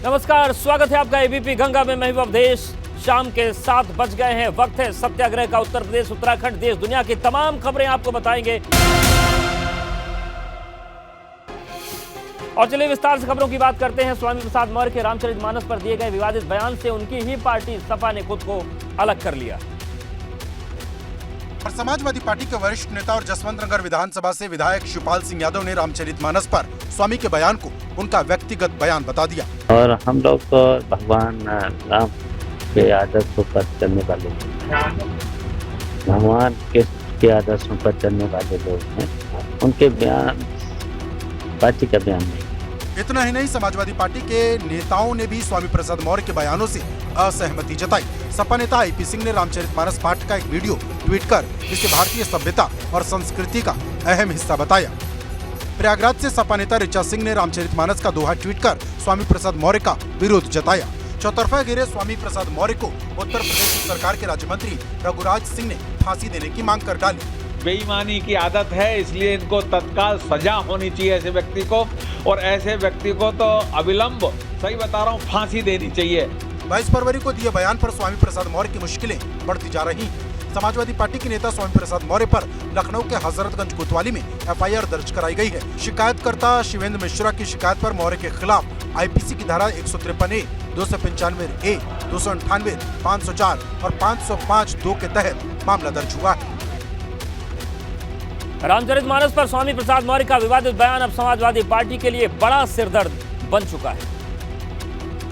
नमस्कार, स्वागत है आपका एबीपी गंगा में। मैं अवधेश। शाम के 7 बज गए हैं। वक्त है सत्याग्रह का। उत्तर प्रदेश, उत्तराखंड, देश दुनिया की तमाम खबरें आपको बताएंगे। और चलिए विस्तार से खबरों की बात करते हैं। स्वामी प्रसाद मौर्य के रामचरितमानस पर दिए गए विवादित बयान से उनकी ही पार्टी सपा ने खुद को अलग कर लिया। और समाजवादी पार्टी के वरिष्ठ नेता और जसवंत नगर विधानसभा से विधायक शिवपाल सिंह यादव ने रामचरितमानस पर स्वामी के बयान को उनका व्यक्तिगत बयान बता दिया। और हम लोग तो भगवान राम के आदर्शों पर चलने वाले भगवान के आदर्शों पर चलने वाले लोग हैं। उनके बयान पार्टी का बयान नहीं। इतना ही नहीं, समाजवादी पार्टी के नेताओं ने भी स्वामी प्रसाद मौर्य के बयानों से असहमति जताई। सपा नेता आईपी सिंह ने रामचरितमानस पाठ का एक वीडियो ट्वीट कर इसे भारतीय सभ्यता और संस्कृति का अहम हिस्सा बताया। प्रयागराज से सपा नेता ऋचा सिंह ने रामचरितमानस का दोहा ट्वीट कर स्वामी प्रसाद मौर्य का विरोध जताया। चौतरफा घिरे स्वामी प्रसाद मौर्य को उत्तर प्रदेश सरकार के राज्य मंत्री रघुराज सिंह ने फांसी देने की मांग कर डाली। बेईमानी की आदत है, इसलिए इनको तत्काल सजा होनी चाहिए ऐसे व्यक्ति को, और ऐसे व्यक्ति को तो अविलंब, सही बता रहा हूँ, फांसी देनी चाहिए। 22 फरवरी को दिए बयान पर स्वामी प्रसाद मौर्य की मुश्किलें बढ़ती जा रही। समाजवादी पार्टी के नेता स्वामी प्रसाद मौर्य पर लखनऊ के हजरतगंज कोतवाली में एफआईआर दर्ज कराई गई है। शिकायतकर्ता शिवेंद्र मिश्रा की शिकायत पर मौर्य के खिलाफ आईपीसी की धारा 153A, 295A, 298, 504 और 505(2) के तहत मामला दर्ज हुआ है। रामचरितमानस पर स्वामी प्रसाद मौर्य का विवादित बयान अब समाजवादी पार्टी के लिए बड़ा सिरदर्द बन चुका है,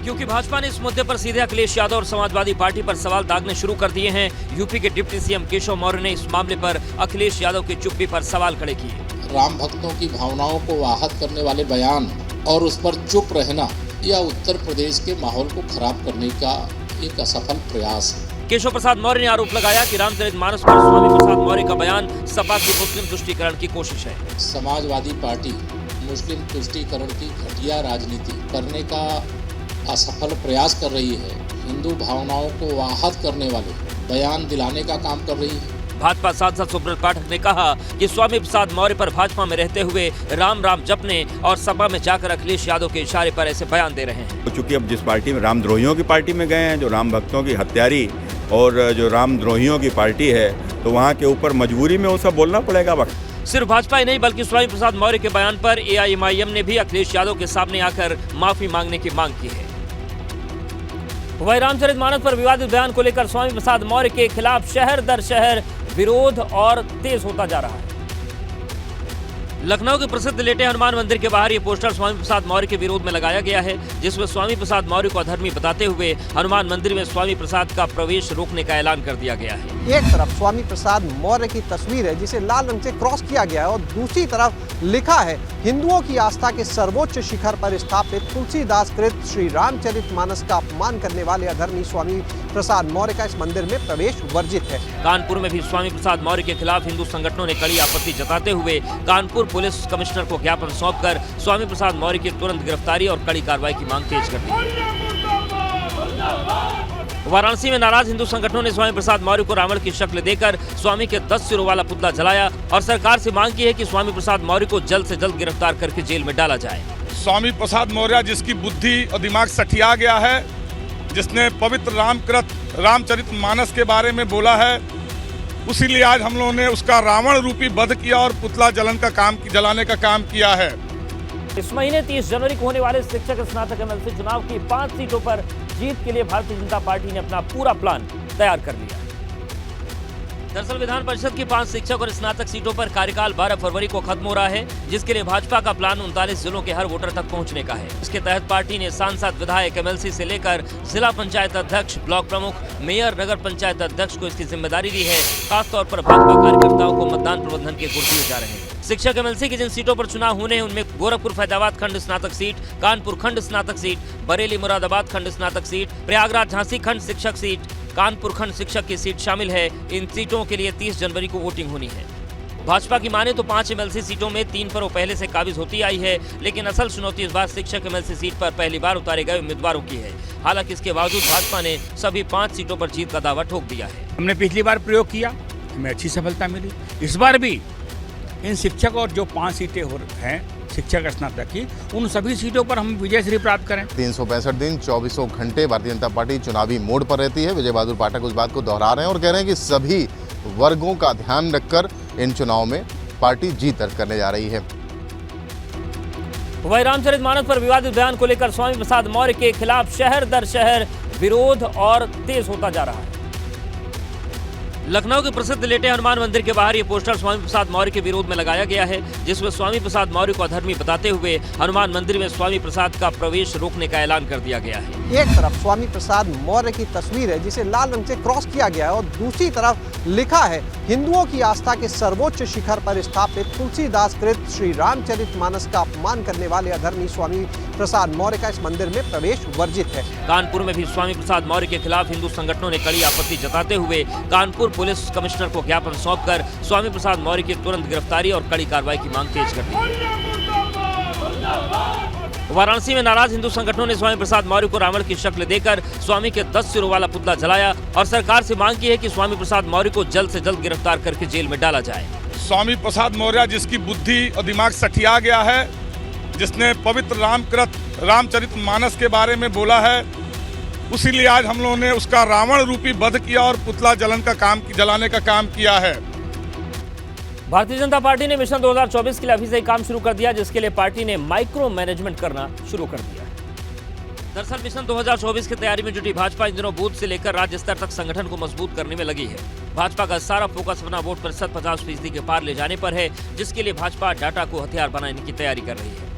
क्योंकि भाजपा ने इस मुद्दे पर सीधे अखिलेश यादव और समाजवादी पार्टी पर सवाल दागने शुरू कर दिए हैं। यूपी के डिप्टी सीएम केशव मौर्य ने इस मामले पर अखिलेश यादव की चुप्पी पर सवाल खड़े किए। राम भक्तों की भावनाओं को आहत करने वाले बयान और उस पर चुप रहना यह उत्तर प्रदेश के माहौल को खराब करने का एक असफल प्रयास है। केशव प्रसाद मौर्य ने आरोप लगाया कि रामचरितमानस पर स्वामी प्रसाद मौर्य का बयान सपा की मुस्लिम तुष्टीकरण की कोशिश है। समाजवादी पार्टी मुस्लिम तुष्टीकरण की घटिया राजनीति करने का असफल प्रयास कर रही है। हिंदू भावनाओं को आहत करने वाले बयान दिलाने का काम कर रही है। भाजपा सांसद सुब्रत पाठक ने कहा कि स्वामी प्रसाद मौर्य पर भाजपा में रहते हुए राम राम जपने और सपा में जाकर अखिलेश यादव के इशारे पर ऐसे बयान दे रहे हैं। चूंकि अब जिस पार्टी में रामद्रोहियों की पार्टी में गए हैं, जो राम भक्तों की हत्यारी और जो रामद्रोहियों की पार्टी है, तो वहाँ के ऊपर मजबूरी में वो सब बोलना पड़ेगा। वक्त सिर्फ भाजपा ही नहीं बल्कि स्वामी प्रसाद मौर्य के बयान पर एआईएमआईएम ने भी अखिलेश यादव के सामने आकर माफी मांगने की मांग की है। वहीं रामचरितमानस पर विवादित बयान को लेकर स्वामी प्रसाद मौर्य के खिलाफ शहर दर शहर विरोध और तेज होता जा रहा है। लखनऊ के प्रसिद्ध लेटे हनुमान मंदिर के बाहर ये पोस्टर स्वामी प्रसाद मौर्य के विरोध में लगाया गया है, जिसमें स्वामी प्रसाद मौर्य को अधर्मी बताते हुए हनुमान मंदिर में स्वामी प्रसाद का प्रवेश रोकने का ऐलान कर दिया गया है। एक तरफ स्वामी प्रसाद मौर्य की तस्वीर है जिसे लाल रंग से क्रॉस किया गया है, और दूसरी तरफ लिखा है हिंदुओं की आस्था के सर्वोच्च शिखर पर स्थापित तुलसीदास कृत श्री रामचरितमानस का अपमान करने वाले अधर्मी स्वामी प्रसाद मौर्य का इस मंदिर में प्रवेश वर्जित है। कानपुर में भी स्वामी प्रसाद मौर्य के खिलाफ हिंदू संगठनों ने कड़ी आपत्ति जताते हुए कानपुर पुलिस कमिश्नर को ज्ञापन सौंपकर स्वामी प्रसाद मौर्य की तुरंत गिरफ्तारी और कड़ी कार्रवाई की मांग तेज कर दी। वाराणसी में नाराज हिंदू संगठनों ने स्वामी प्रसाद मौर्य को रावण की शक्ल देकर स्वामी के 10 सिरों वाला पुतला जलाया और सरकार से मांग की है कि स्वामी प्रसाद मौर्य को जल्द से जल्द गिरफ्तार करके जेल में डाला जाए। स्वामी प्रसाद मौर्य जिसकी बुद्धि और दिमाग सठिया गया है, जिसने पवित्र रामचरितमानस के बारे में बोला है, उसीलिए आज हम लोगों ने उसका रावण रूपी वध किया और पुतला जलाने का काम किया है। इस महीने 30 जनवरी को होने वाले शिक्षक स्नातक एमएलसी चुनाव की 5 सीटों पर जीत के लिए भारतीय जनता पार्टी ने अपना पूरा प्लान तैयार कर लिया। दरअसल विधान परिषद की 5 शिक्षक और स्नातक सीटों पर कार्यकाल 12 फरवरी को खत्म हो रहा है, जिसके लिए भाजपा का प्लान 39 जिलों के हर वोटर तक पहुंचने का है। इसके तहत पार्टी ने सांसद, विधायक, एमएलसी से लेकर जिला पंचायत अध्यक्ष, ब्लॉक प्रमुख, मेयर, नगर पंचायत अध्यक्ष को इसकी जिम्मेदारी दी है। खासतौर पर भाजपा कार्यकर्ताओं को मतदान प्रबंधन के गुर दिए जा रहे हैं। शिक्षक एमएलसी की जिन सीटों पर चुनाव होने हैं उनमें गोरखपुर फैजाबाद खंड स्नातक सीट, कानपुर खंड स्नातक सीट, बरेली मुरादाबाद खंड स्नातक सीट, प्रयागराज झांसी खंड शिक्षक सीट, कानपुर खंड शिक्षक की सीट शामिल है। इन सीटों के लिए 30 जनवरी को वोटिंग होनी है। भाजपा की माने तो 5 एमएलसी सीटों में 3 पर वो पहले से काबिज होती आई है, लेकिन असल चुनौती इस बार शिक्षक एमएलसी सीट पर पहली बार उतारे गए उम्मीदवारों की है। हालांकि इसके बावजूद भाजपा ने सभी 5 सीटों पर जीत का दावा ठोक दिया है। हमने पिछली बार प्रयोग किया, हमें अच्छी सफलता मिली। इस बार भी इन शिक्षक और जो 5 सीटें हैं शिक्षक स्नातक की, उन सभी सीटों पर हम विजय श्री प्राप्त करें। 365 दिन 24 घंटे भारतीय जनता पार्टी चुनावी मोड पर रहती है। विजय बहादुर पाठक उस बात को दोहरा रहे हैं और कह रहे हैं कि सभी वर्गों का ध्यान रखकर इन चुनाव में पार्टी जीत दर्ज करने जा रही है। वही रामचरितमानस पर विवादित बयान को लेकर स्वामी प्रसाद मौर्य के खिलाफ शहर दर शहर विरोध और तेज होता जा रहा है। लखनऊ के प्रसिद्ध लेटे हनुमान मंदिर के बाहर ये पोस्टर स्वामी प्रसाद मौर्य के विरोध में लगाया गया है, जिसमें स्वामी प्रसाद मौर्य को अधर्मी बताते हुए हनुमान मंदिर में स्वामी प्रसाद का प्रवेश रोकने का ऐलान कर दिया गया है। एक तरफ स्वामी प्रसाद मौर्य की तस्वीर है जिसे लाल रंग से क्रॉस किया गया है और दूसरी तरफ लिखा है हिंदुओं की आस्था के सर्वोच्च शिखर पर स्थापित तुलसीदास कृत श्री रामचरितमानस का अपमान करने वाले अधर्मी स्वामी प्रसाद मौर्य का इस मंदिर में प्रवेश वर्जित है। कानपुर में भी स्वामी प्रसाद मौर्य के खिलाफ हिंदू संगठनों ने कड़ी आपत्ति जताते हुए कानपुर पुलिस कमिश्नर को ज्ञापन सौंपकर स्वामी प्रसाद मौर्य की तुरंत गिरफ्तारी और कड़ी कार्रवाई की मांग तेज कर दी है। वाराणसी में नाराज हिंदू संगठनों ने स्वामी प्रसाद मौर्य को रावण की शक्ल देकर स्वामी के 10 सिरों वाला पुतला जलाया और सरकार से मांग की है कि स्वामी प्रसाद मौर्य को जल्द से जल्द गिरफ्तार करके जेल में डाला जाए। स्वामी प्रसाद मौर्य जिसकी बुद्धि और दिमाग सठिया गया है, जिसने पवित्र रामचरितमानस के बारे में बोला है, उसीलिए आज हम लोगों ने उसका रावण रूपी वध किया और पुतला जलाने का काम किया है। भारतीय जनता पार्टी ने मिशन 2024 के लिए अभी से ही काम शुरू कर दिया, जिसके लिए पार्टी ने माइक्रो मैनेजमेंट करना शुरू कर दिया है। दरअसल मिशन 2024 की तैयारी में जुटी भाजपा इन दिनों बूथ से लेकर राज्य स्तर तक संगठन को मजबूत करने में लगी है। भाजपा का सारा फोकस अपना वोट प्रतिशत 50% के पार ले जाने पर है, जिसके लिए भाजपा डाटा को हथियार बनाने की तैयारी कर रही है।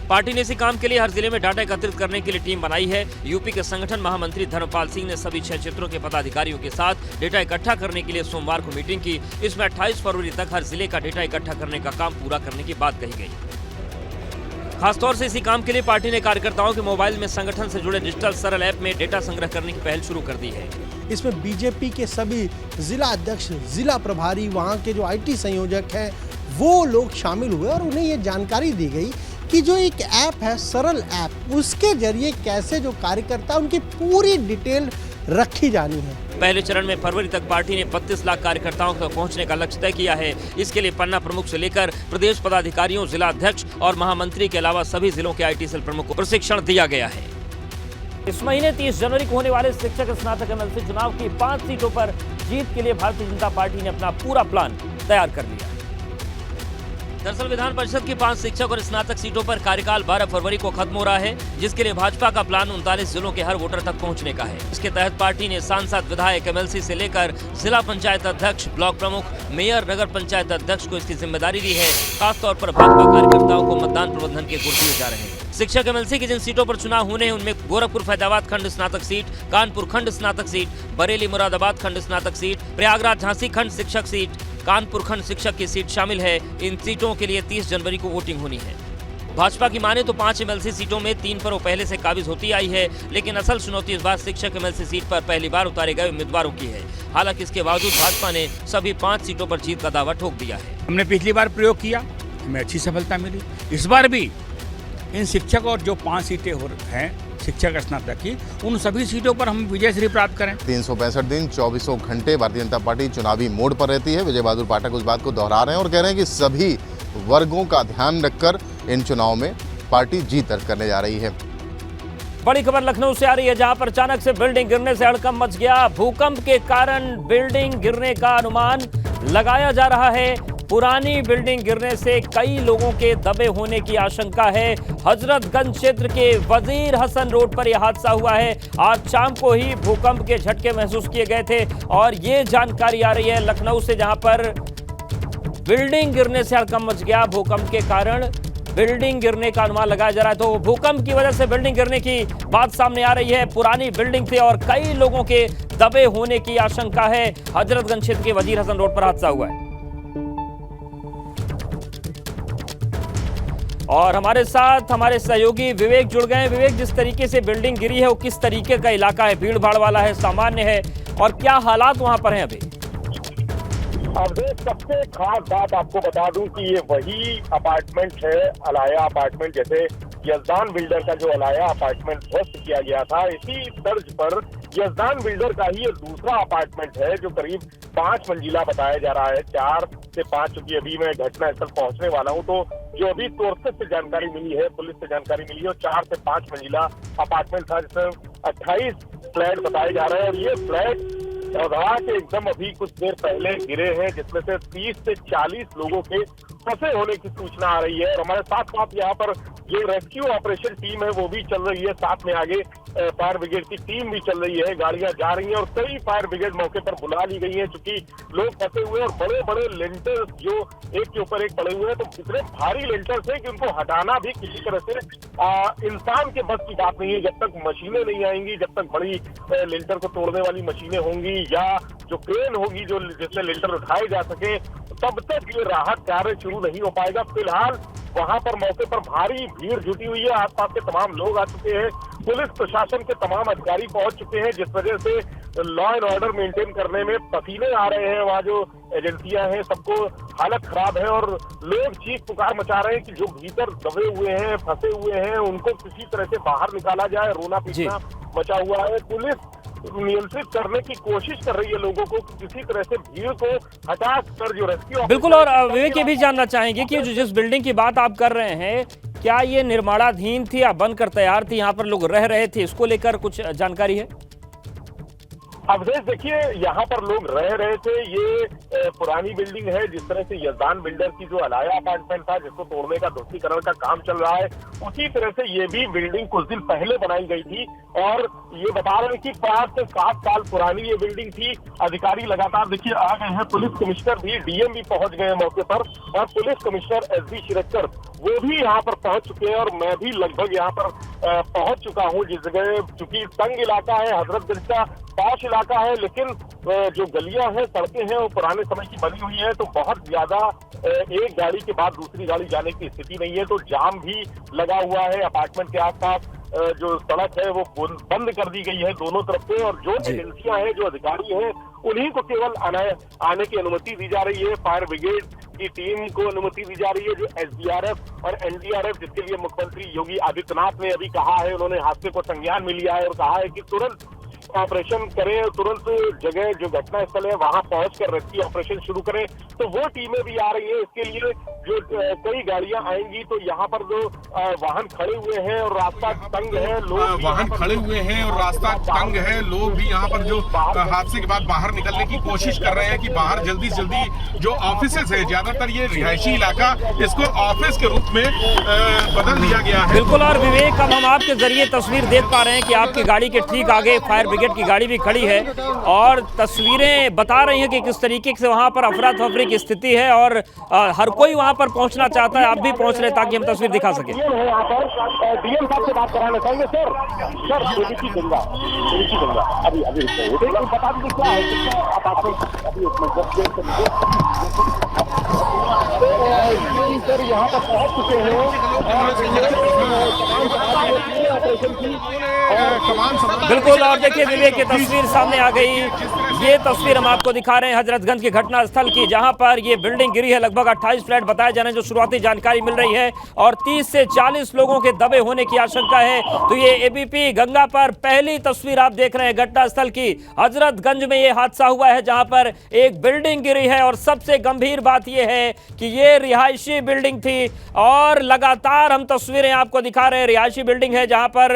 पार्टी ने इसी काम के लिए हर जिले में डाटा एकत्रित करने के लिए टीम बनाई है। यूपी के संगठन महामंत्री धर्मपाल सिंह ने सभी 6 क्षेत्रों के पदाधिकारियों के साथ डेटा इकट्ठा करने के लिए सोमवार को मीटिंग की। इसमें 28 फरवरी तक हर जिले का डेटा इकट्ठा करने का काम पूरा करने की बात कही गई। खासतौर से इसी काम के लिए पार्टी ने कार्यकर्ताओं के मोबाइल में संगठन से जुड़े डिजिटल सरल ऐप में डेटा संग्रह करने की पहल शुरू कर दी है। इसमें बीजेपी के सभी जिला अध्यक्ष, जिला प्रभारी, वहाँ के जो IT संयोजक हैं, वो लोग शामिल हुए और उन्हें ये जानकारी दी गई कि जो एक ऐप है, सरल ऐप, उसके जरिए कैसे जो कार्यकर्ता उनकी पूरी डिटेल रखी जानी है। पहले चरण में फरवरी तक पार्टी ने 32 लाख कार्यकर्ताओं तक पहुंचने का लक्ष्य तय किया है। इसके लिए पन्ना प्रमुख से लेकर प्रदेश पदाधिकारियों, जिला अध्यक्ष और महामंत्री के अलावा सभी जिलों के IT सेल प्रमुख को प्रशिक्षण दिया गया है। इस महीने 30 जनवरी को होने वाले शिक्षक स्नातक MLC चुनाव की 5 सीटों पर जीत के लिए भारतीय जनता पार्टी ने अपना पूरा प्लान तैयार कर लिया। दरअसल विधान परिषद की 5 शिक्षक और स्नातक सीटों पर कार्यकाल 12 फरवरी को खत्म हो रहा है, जिसके लिए भाजपा का प्लान 39 जिलों के हर वोटर तक पहुंचने का है। इसके तहत पार्टी ने सांसद, विधायक, MLC से लेकर जिला पंचायत अध्यक्ष, ब्लॉक प्रमुख, मेयर, नगर पंचायत अध्यक्ष को इसकी जिम्मेदारी दी है। खासतौर पर भाजपा कार्यकर्ताओं को मतदान प्रबंधन के गुर दिए जा रहे हैं। शिक्षक MLC की जिन सीटों पर चुनाव होने हैं उनमें गोरखपुर फैजाबाद खंड स्नातक सीट, कानपुर खंड स्नातक सीट, बरेली मुरादाबाद खंड स्नातक सीट, प्रयागराज झांसी खंड शिक्षक सीट, कानपुर खंड शिक्षक की सीट शामिल है। इन सीटों के लिए 30 जनवरी को वोटिंग होनी है। भाजपा की माने तो 5 MLC सीटों में 3 पर वो पहले से काबिज होती आई है, लेकिन असल चुनौती इस बार शिक्षक MLC सीट पर पहली बार उतारे गए उम्मीदवारों की है। हालांकि इसके बावजूद भाजपा ने सभी 5 सीटों पर जीत का दावा ठोक दिया है। हमने पिछली बार प्रयोग किया, हमें अच्छी सफलता मिली। इस बार भी इन शिक्षक और जो 5 सीटें हैं शिक्षक स्नातक की, उन सभी सीटों पर हम विजय श्री प्राप्त करें। 365 दिन 24 घंटे भारतीय जनता पार्टी चुनावी मोड पर रहती है। विजय बहादुर पाठक उस बात को दोहरा रहे हैं और कह रहे हैं कि सभी वर्गों का ध्यान रखकर इन चुनाव में पार्टी जीत दर्ज करने जा रही है। बड़ी खबर लखनऊ से आ रही है, जहां पर अचानक से बिल्डिंग गिरने से हड़कंप मच गया। भूकंप के कारण बिल्डिंग गिरने का अनुमान लगाया जा रहा है। पुरानी बिल्डिंग गिरने से कई लोगों के दबे होने की आशंका है। हजरतगंज क्षेत्र के वजीर हसन रोड पर यह हादसा हुआ है। आज शाम को ही भूकंप के झटके महसूस किए गए थे और ये जानकारी आ रही है लखनऊ से, जहां पर बिल्डिंग गिरने से हड़कंप मच गया। भूकंप के कारण बिल्डिंग गिरने का अनुमान लगाया जा रहा है। तो भूकंप की वजह से बिल्डिंग गिरने की बात सामने आ रही है। पुरानी बिल्डिंग थी और कई लोगों के दबे होने की आशंका है। हजरतगंज क्षेत्र के वजीर हसन रोड पर हादसा हुआ है और हमारे साथ हमारे सहयोगी विवेक जुड़ गए हैं। विवेक, जिस तरीके से बिल्डिंग गिरी है वो किस तरीके का इलाका है? भीड़ भाड़ वाला है, सामान्य है, और क्या हालात वहां पर हैं अभी? अब सबसे खास बात आपको बता दूं कि ये वही अपार्टमेंट है, अलाया अपार्टमेंट, जैसे यजदान बिल्डर का जो अलाया अपार्टमेंट ध्वस्त किया गया था, इसी तर्ज पर यजदान बिल्डर का ही ये दूसरा अपार्टमेंट है जो करीब 5 मंजिला बताया जा रहा है। 4 से 5, चूंकि अभी मैं घटनास्थल पहुंचने वाला हूं, तो जो अभी सोर्सेस से जानकारी मिली है, पुलिस से जानकारी मिली है, 4 से 5 मंजिला अपार्टमेंट था जिसमें 28 फ्लैट बताए जा रहे हैं। और ये फ्लैट के एकदम अभी कुछ देर पहले गिरे हैं, जिसमें से 30 से 40 लोगों के फंसे होने की सूचना आ रही है। और हमारे साथ साथ यहाँ पर जो रेस्क्यू ऑपरेशन टीम है वो भी चल रही है, साथ में आगे फायर ब्रिगेड की टीम भी चल रही है, गाड़ियां जा रही हैं और कई फायर ब्रिगेड मौके पर बुला ली गई है, क्योंकि लोग फंसे हुए हैं और बड़े बड़े लेंटर्स जो एक के ऊपर एक पड़े हुए हैं, तो इतने भारी लेंटर्स हैं कि उनको हटाना भी किसी तरह से इंसान के बस की बात नहीं है। जब तक मशीनें नहीं आएंगी, जब तक बड़ी लेंटर को तोड़ने वाली मशीनें होंगी या जो क्रेन होगी जो जिससे लेंटर उठाए जा सके, तब तक ये राहत कार्य शुरू नहीं हो पाएगा। फिलहाल वहां पर मौके पर भारी भीड़ जुटी हुई है, आसपास के तमाम लोग आ चुके हैं, पुलिस प्रशासन के तमाम अधिकारी पहुंच चुके हैं, जिस वजह से लॉ एंड ऑर्डर मेंटेन करने में पसीने आ रहे हैं। वहाँ जो एजेंसियां हैं सबको हालत खराब है और लोग चीख पुकार मचा रहे हैं कि जो भीतर दबे हुए हैं, फंसे हुए हैं, उनको किसी तरह से बाहर निकाला जाए। रोना पीटना मचा हुआ है। पुलिस नियंत्रित करने की कोशिश कर रही है लोगों को, किसी तरह से भीड़ को हटा कर जो रेस्क्यू। बिल्कुल। और विवेक ये भी जानना चाहेंगे कि जिस बिल्डिंग की बात आप कर रहे हैं, क्या ये निर्माणाधीन थी या बनकर तैयार थी, यहाँ पर लोग रह रहे थे, इसको लेकर कुछ जानकारी है? अवधेश, देखिए यहाँ पर लोग रह रहे थे। ये पुरानी बिल्डिंग है, जिस तरह से यजदान बिल्डर की जो अलाया अपार्टमेंट था जिसको तोड़ने का ध्वस्तीकरण का काम चल रहा है, उसी तरह से ये भी बिल्डिंग कुछ दिन पहले बनाई गई थी। और ये बता रहे हैं कि 5 से 7 साल पुरानी ये बिल्डिंग थी। अधिकारी लगातार देखिए आ गए हैं, पुलिस कमिश्नर भी, डीएम भी पहुंच गए मौके पर और पुलिस कमिश्नर एसडी शिरक्कर वो भी यहाँ पर पहुंच चुके हैं और मैं भी लगभग यहाँ पर पहुंच चुका हूँ। जिस जगह चूंकि तंग इलाका है, हजरतगंज का पॉश इलाका है, लेकिन जो गलियां हैं, सड़कें हैं, वो पुराने समय की बनी हुई है, तो बहुत ज्यादा एक गाड़ी के बाद दूसरी गाड़ी जाने की स्थिति नहीं है। तो जाम भी लगा हुआ है। अपार्टमेंट के आसपास जो सड़क है वो बंद कर दी गई है दोनों तरफ से। और जो एजेंसियां हैं, जो अधिकारी हैं, उन्हीं को केवल आने की अनुमति दी जा रही है। फायर ब्रिगेड की टीम को अनुमति दी जा रही है, जो एसडीआरएफ और एनडीआरएफ, जिसके लिए मुख्यमंत्री योगी आदित्यनाथ ने अभी कहा है, उन्होंने हादसे को संज्ञान में लिया है और कहा है कि तुरंत ऑपरेशन करें, तुरंत जगह जो घटना स्थल है वहां पहुंचकर रेस्क्यू ऑपरेशन शुरू करें। तो वो टीमें भी आ रही है। इसके लिए जो कई गाड़ियां आएंगी, तो यहाँ पर जो वाहन खड़े हुए हैं और रास्ता तंग है, लोग वाहन खड़े हुए हैं और रास्ता तंग है, लोग भी यहाँ पर जो हादसे के बाद बाहर निकलने की कोशिश कर रहे हैं कि बाहर जल्दी से जल्दी जो ऑफिसेज है, ज्यादातर ये रिहायशी इलाका, इसको ऑफिस के रूप में बदल दिया गया है। बिल्कुल। और विवेक, अब हम आपके जरिए तस्वीर देख पा रहे हैं कि आपकी गाड़ी के ठीक आगे फायर ब्रिगेड की गाड़ी भी खड़ी है और तस्वीरें बता रही हैं कि किस तरीके से वहां पर अफरा तफरी की स्थिति है और हर कोई वहां पर पहुंचना चाहता है। आप भी पहुंच रहे ताकि हम तस्वीर दिखा सकें। यहाँ पर डीएम साहब से बात कराना चाहेंगे। सर गंगा अभी बता दीजिए क्या है, सर यहाँ पर पहुंच चुके हैं बिल्कुल। और देखिए विवेक की तस्वीर सामने आ गई। ये तस्वीर हम आपको दिखा रहे हैं हजरतगंज की घटना स्थल की, जहां पर ये बिल्डिंग गिरी है। लगभग 28 फ्लैट बताए जा रहे हैं, जो शुरुआती जानकारी मिल रही है, और 30 से 40 लोगों के दबे होने की आशंका है। तो ये एबीपी गंगा पर पहली तस्वीर आप देख रहे हैं घटना स्थल की। हजरतगंज में ये हादसा हुआ है, जहां पर एक बिल्डिंग गिरी है और सबसे गंभीर बात यह है कि ये रिहायशी बिल्डिंग थी। और लगातार हम तस्वीरें आपको दिखा रहे हैं, रिहायशी बिल्डिंग है जहां पर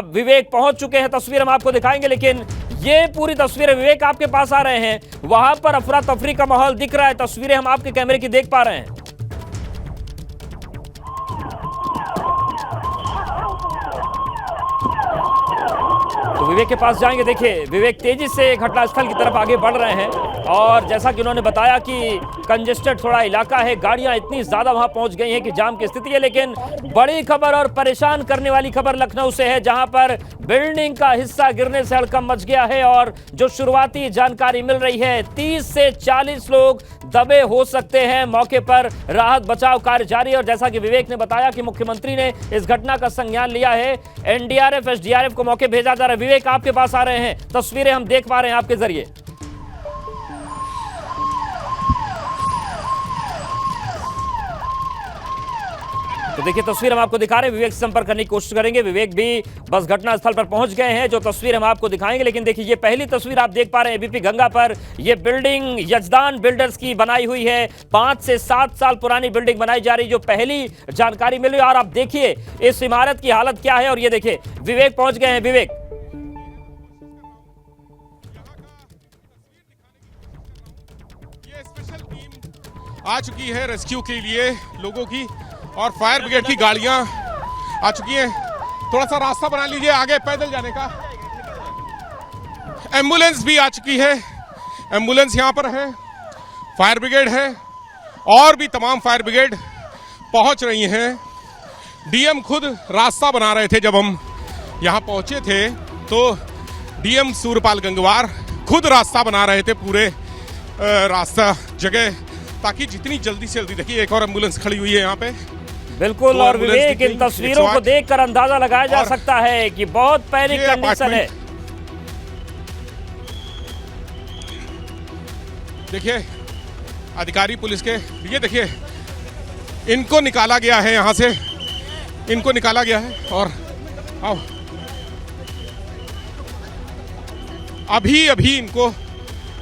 विवेक पहुंच चुके हैं। तस्वीर हम आपको दिखाएंगे, लेकिन ये पूरी तस्वीरें विवेक आपके पास आ रहे हैं, वहां पर अफरा तफरी का माहौल दिख रहा है। तस्वीरें हम आपके कैमरे की देख पा रहे हैं। तो विवेक के पास जाएंगे। देखिए विवेक तेजी से घटनास्थल की तरफ आगे बढ़ रहे हैं और जैसा कि उन्होंने बताया कि कंजेस्टेड थोड़ा इलाका है, गाड़ियां इतनी ज्यादा वहां पहुंच गई हैं कि जाम की स्थिति है। लेकिन बड़ी खबर और परेशान करने वाली खबर लखनऊ से है, जहां पर बिल्डिंग का हिस्सा गिरने से हड़कंप मच गया है और जो शुरुआती जानकारी मिल रही है 30 से 40 लोग दबे हो सकते हैं। मौके पर राहत बचाव कार्य जारी है और जैसा कि विवेक ने बताया कि मुख्यमंत्री ने इस घटना का संज्ञान लिया है। एनडीआरएफ एसडीआरएफ को मौके भेजा जा रहा है। विवेक आपके पास आ रहे हैं, तस्वीरें हम देख पा रहे हैं आपके जरिए। तो देखिए तस्वीर हम आपको दिखा रहे हैं, विवेक से संपर्क करने की कोशिश करेंगे। विवेक भी बस घटना स्थल पर पहुंच गए हैं, जो तस्वीर हम आपको दिखाएंगे। लेकिन देखिए ये पहली तस्वीर आप देख पा रहे हैं एबीपी गंगा पर। ये बिल्डिंग यजदान बिल्डर्स की बनाई हुई है, 5 से 7 साल पुरानी बिल्डिंग बनाई जा रही, जो पहली जानकारी मिली। और आप देखिए इस इमारत की हालत क्या है। और ये देखिए विवेक पहुंच गए हैं। विवेक, आ चुकी है रेस्क्यू के लिए लोगों की, और फायर ब्रिगेड की गाड़ियां आ चुकी हैं। थोड़ा सा रास्ता बना लीजिए आगे पैदल जाने का। एम्बुलेंस भी आ चुकी है, एम्बुलेंस यहां पर है, फायर ब्रिगेड है और भी तमाम फायर ब्रिगेड पहुंच रही हैं। डीएम खुद रास्ता बना रहे थे जब हम यहां पहुंचे थे, तो डीएम सूर्यपाल गंगवार खुद रास्ता बना रहे थे, पूरे रास्ता जगह, ताकि जितनी जल्दी से जल्दी, देखिए एक और एम्बुलेंस खड़ी हुई है यहाँ पे। बिल्कुल, तो और विवेक इन तस्वीरों को देखकर अंदाजा लगाया जा सकता है कि बहुत पैनिक कंडीशन है। देखिए अधिकारी पुलिस के, ये देखिए इनको निकाला गया है यहाँ से, इनको निकाला गया है। और आओ, अभी अभी इनको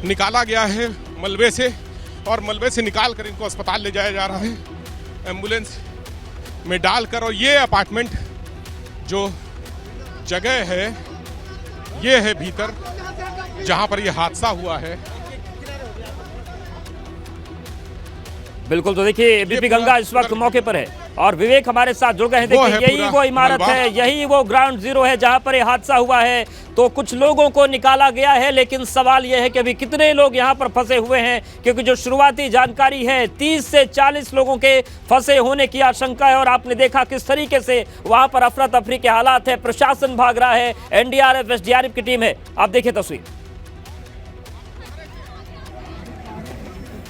निकाला गया है मलबे से, और मलबे से निकालकर इनको अस्पताल ले जाया जा रहा है एम्बुलेंस में डालकर। और ये अपार्टमेंट जो जगह है, ये है भीतर जहां पर ये हादसा हुआ है। बिल्कुल, तो देखिए एबीपी गंगा इस वक्त मौके पर है और विवेक हमारे साथ जुड़ गए हैं। देखिए यही वो इमारत है, यही वो ग्राउंड जीरो है जहां पर ये हादसा हुआ है। तो कुछ लोगों को निकाला गया है, लेकिन सवाल यह है कि अभी कितने लोग यहां पर फंसे हुए हैं, क्योंकि जो शुरुआती जानकारी है 30 से 40 लोगों के फंसे होने की आशंका है। और आपने देखा किस तरीके से वहां पर अफरा तफरी के हालात है, प्रशासन भाग रहा है, एनडीआरएफ एसडीआरएफ की टीम है। आप देखिए तस्वीर,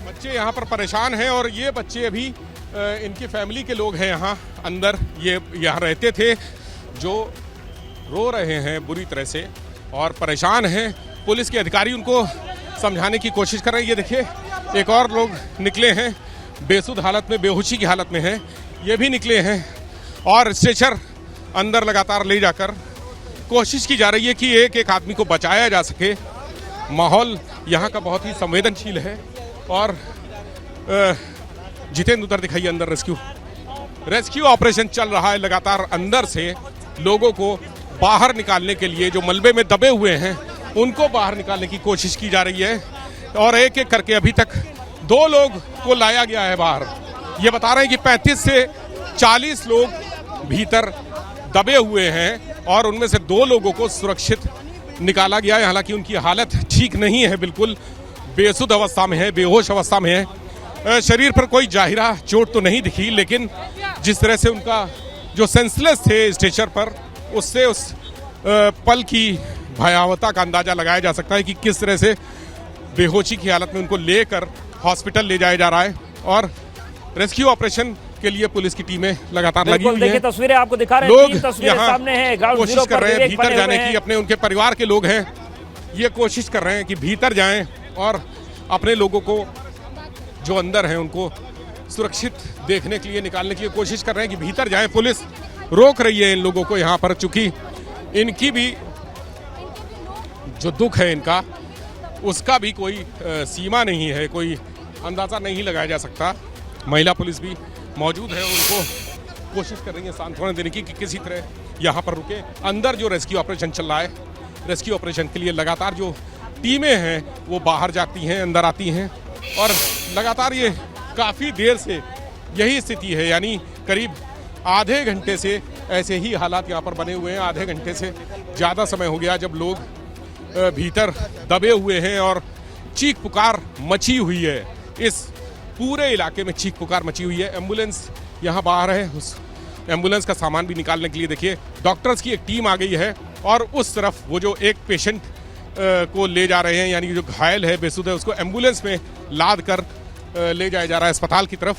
बच्चे यहाँ पर परेशान हैं, और ये बच्चे अभी इनकी फैमिली के लोग हैं यहाँ अंदर, ये यहाँ रहते थे, जो रो रहे हैं बुरी तरह से और परेशान हैं। पुलिस के अधिकारी उनको समझाने की कोशिश कर रहे हैं। ये देखिए एक और लोग निकले हैं, बेसुध हालत में, बेहोशी की हालत में हैं, ये भी निकले हैं। और स्ट्रेचर अंदर लगातार ले जाकर कोशिश की जा रही है कि एक एक आदमी को बचाया जा सके। माहौल यहाँ का बहुत ही संवेदनशील है। और जितेंद्र उधर दिखाइए, अंदर रेस्क्यू ऑपरेशन चल रहा है लगातार। अंदर से लोगों को बाहर निकालने के लिए, जो मलबे में दबे हुए हैं उनको बाहर निकालने की कोशिश की जा रही है। और एक एक करके अभी तक 2 लोग को लाया गया है बाहर। ये बता रहे हैं कि 35 से 40 लोग भीतर दबे हुए हैं, और उनमें से 2 लोगों को सुरक्षित निकाला गया है। हालांकि उनकी हालत ठीक नहीं है, बिल्कुल बेसुध अवस्था में है, बेहोश अवस्था में है। शरीर पर कोई जाहिरा चोट तो नहीं दिखी, लेकिन जिस तरह से उनका जो सेंसलेस थे स्ट्रेचर पर, उससे उस पल की भयावहता का अंदाजा लगाया जा सकता है कि किस तरह से बेहोशी की हालत में उनको लेकर हॉस्पिटल ले जाया जा रहा है। और रेस्क्यू ऑपरेशन के लिए पुलिस की टीमें लगातार लगी हुई हैं। तस्वीरें आपको दिखा रहे हैं, लोग यहाँ कोशिश कर रहे हैं भीतर जाने की, अपने उनके परिवार के लोग हैं, ये कोशिश कर रहे हैं कि भीतर जाएं और अपने लोगों को जो अंदर हैं उनको सुरक्षित देखने के लिए, निकालने की कोशिश कर रहे हैं कि भीतर जाएं। पुलिस रोक रही है इन लोगों को यहाँ पर, चूंकि इनकी भी जो दुख है इनका, उसका भी कोई सीमा नहीं है, कोई अंदाजा नहीं लगाया जा सकता। महिला पुलिस भी मौजूद है, उनको कोशिश कर रही है सांत्वना देने की कि किसी तरह यहाँ पर रुके। अंदर जो रेस्क्यू ऑपरेशन चल रहा है, रेस्क्यू ऑपरेशन के लिए लगातार जो टीमें हैं वो बाहर जाती हैं, अंदर आती हैं, और लगातार ये काफ़ी देर से यही स्थिति है। यानी करीब आधे घंटे से ऐसे ही हालात यहाँ पर बने हुए हैं। आधे घंटे से ज़्यादा समय हो गया जब लोग भीतर दबे हुए हैं, और चीख पुकार मची हुई है। इस पूरे इलाके में चीख पुकार मची हुई है। एम्बुलेंस यहाँ बाहर है, उस एम्बुलेंस का सामान भी निकालने के लिए देखिए डॉक्टर्स की एक टीम आ गई है, और उस तरफ वो जो एक पेशेंट को ले जा रहे हैं, यानी जो घायल है, बेसुध है, उसको एम्बुलेंस में लाद कर ले जाया जा रहा है अस्पताल की तरफ।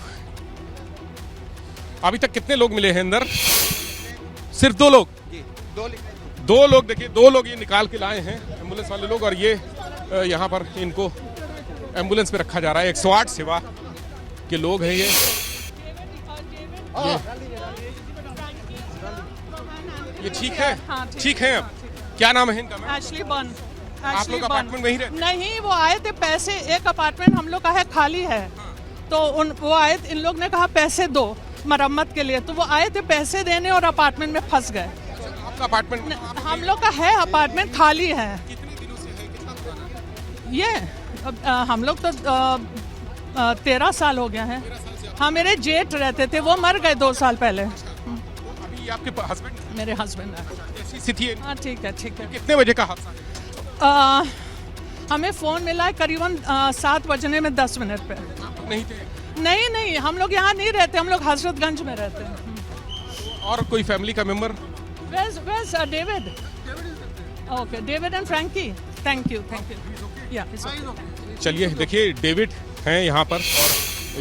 अभी तक कितने लोग मिले हैं अंदर? सिर्फ 2 लोग। 2 लोग, देखिए 2 लोग ये निकाल के लाए हैं एम्बुलेंस वाले लोग, और ये यहाँ पर इनको एम्बुलेंस में रखा जा रहा है। 108 सेवा के लोग हैं ये ये ठीक है? हाँ, ठीक है। अब क्या नाम है इनका? मैम एशली बन। आप लोग अपार्टमेंट में ही रहते? नहीं, वो आए थे पैसे, एक अपार्टमेंट हम लोग का है खाली है, तो वो आए, इन लोग ने कहा पैसे दो मरम्मत के लिए, तो वो आए थे पैसे देने और अपार्टमेंट में फंस गए। आपका अपार्टमेंट? हम लोग का है अपार्टमेंट खाली है। कितने दिनों से है? कितना पुराना? ये हम लोग तो 13 साल हो गया है। हाँ, मेरे जेठ रहते थे, वो मर गए 2 साल पहले। अभी आपके हस्बैंड? मेरे हस्बैंड है। ऐसी स्थिति है? हाँ, ठीक है, ठीक है। कितने बजे का हादसा है? हमें फ़ोन मिला है करीबन 7 बजने में 10 मिनट पे। नहीं थे? नहीं, हम लोग यहाँ नहीं रहते, हम लोग हजरतगंज में रहते हैं। और कोई फैमिली का member? Where's David? Okay, David and Frankie. Thank you. Yeah, it's okay. चलिए देखिए, डेविड हैं यहाँ पर और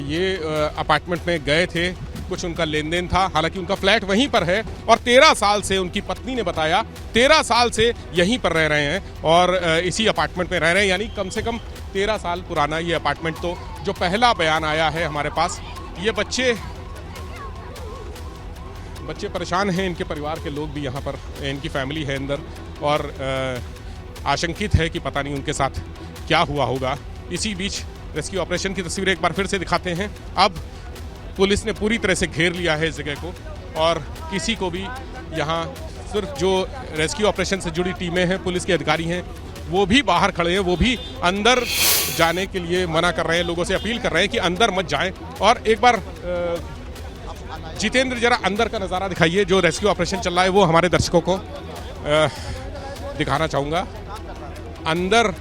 ये अपार्टमेंट में गए थे, कुछ उनका लेन देन था, हालांकि उनका फ्लैट वहीं पर है और 13 साल से उनकी पत्नी ने बताया 13 साल से यहीं पर रह रहे हैं और इसी अपार्टमेंट में रह रहे हैं, यानी कम से कम 13 साल पुराना ये अपार्टमेंट। तो जो पहला बयान आया है हमारे पास, ये बच्चे परेशान हैं, इनके परिवार के लोग भी यहाँ पर, इनकी फैमिली है अंदर और आशंकित है कि पता नहीं उनके साथ क्या हुआ होगा। इसी बीच रेस्क्यू ऑपरेशन की तस्वीरें एक बार फिर से दिखाते हैं। अब पुलिस ने पूरी तरह से घेर लिया है इस जगह को और किसी को भी यहाँ, सिर्फ जो रेस्क्यू ऑपरेशन से जुड़ी टीमें हैं, पुलिस के अधिकारी हैं, वो भी बाहर खड़े हैं, वो भी अंदर जाने के लिए मना कर रहे हैं, लोगों से अपील कर रहे हैं कि अंदर मत जाएं। और एक बार जितेंद्र जरा अंदर का नज़ारा दिखाइए, जो रेस्क्यू ऑपरेशन चल रहा है वो हमारे दर्शकों को दिखाना चाहूँगा। अंदर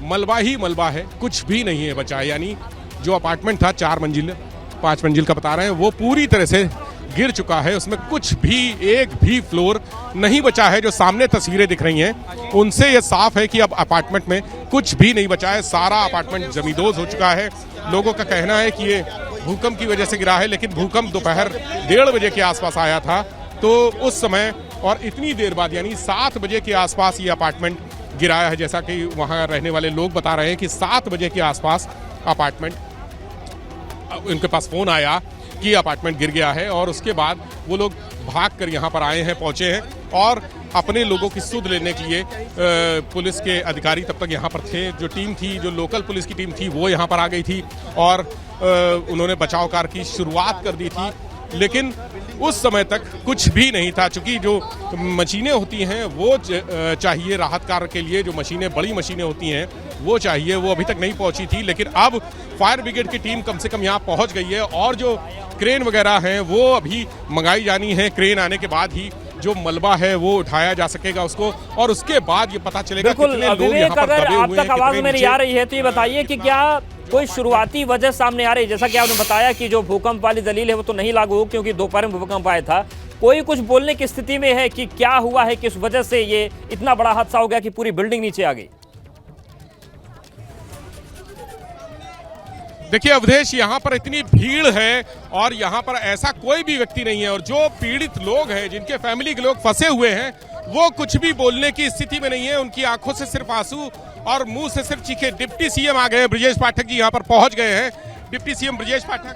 मलबा ही मलबा है, कुछ भी नहीं है बचा, यानी जो अपार्टमेंट था 4 मंजिल 5 मंजिल का बता रहे हैं, वो पूरी तरह से गिर चुका है, उसमें कुछ भी, एक भी फ्लोर नहीं बचा है। जो सामने तस्वीरें दिख रही हैं उनसे ये साफ है कि अब अपार्टमेंट में कुछ भी नहीं बचा है, सारा अपार्टमेंट जमींदोज हो चुका है। लोगों का कहना है कि ये भूकंप की वजह से गिरा है, लेकिन भूकंप दोपहर 1:30 बजे के आसपास आया था, तो उस समय और इतनी देर बाद यानी 7 बजे के आसपास ये अपार्टमेंट गिराया है। जैसा कि वहाँ रहने वाले लोग बता रहे हैं कि 7 बजे के आसपास अपार्टमेंट, उनके पास फ़ोन आया कि अपार्टमेंट गिर गया है और उसके बाद वो लोग भाग कर यहाँ पर आए हैं, पहुँचे हैं और अपने लोगों की सुध लेने के लिए पुलिस के अधिकारी तब तक यहाँ पर थे। जो टीम थी, जो लोकल पुलिस की टीम थी, वो यहाँ पर आ गई थी और उन्होंने बचाव कार्य की शुरुआत कर दी थी, लेकिन उस समय तक कुछ भी नहीं था। चूँकि जो मशीनें होती हैं वो चाहिए राहत कार्य के लिए, जो मशीनें, बड़ी मशीनें होती हैं वो चाहिए, वो अभी तक नहीं पहुंची थी। लेकिन अब फायर ब्रिगेड की टीम कम से कम यहाँ पहुंच गई है और जो क्रेन वगैरह हैं वो अभी मंगाई जानी है। क्रेन आने के बाद ही जो मलबा है वो उठाया जा सकेगा उसको, और उसके बाद ये पता चलेगा कितने लोग यहाँ पर दबे हुए हैं। अब तक आवाज मेरी आ रही है तो ये बताइए कि क्या कोई शुरुआती वजह सामने आ रही है? जैसा कि आपने बताया कि जो भूकंप वाली दलील है वो तो नहीं लागू हो, क्योंकि दोपहर में भूकंप आया था। कोई कुछ बोलने की स्थिति में है कि क्या हुआ है, किस वजह से ये इतना बड़ा हादसा हो गया कि पूरी बिल्डिंग नीचे आ गई? देखिए अवधेश, यहाँ पर इतनी भीड़ है और यहाँ पर ऐसा कोई भी व्यक्ति नहीं है, और जो पीड़ित लोग हैं, जिनके फैमिली के लोग फंसे हुए हैं, वो कुछ भी बोलने की स्थिति में नहीं है। उनकी आंखों से सिर्फ आंसू और मुंह से सिर्फ चीखें। डिप्टी सीएम आ गए, ब्रजेश पाठक जी यहाँ पर पहुंच गए हैं। डिप्टी सीएम ब्रजेश पाठक,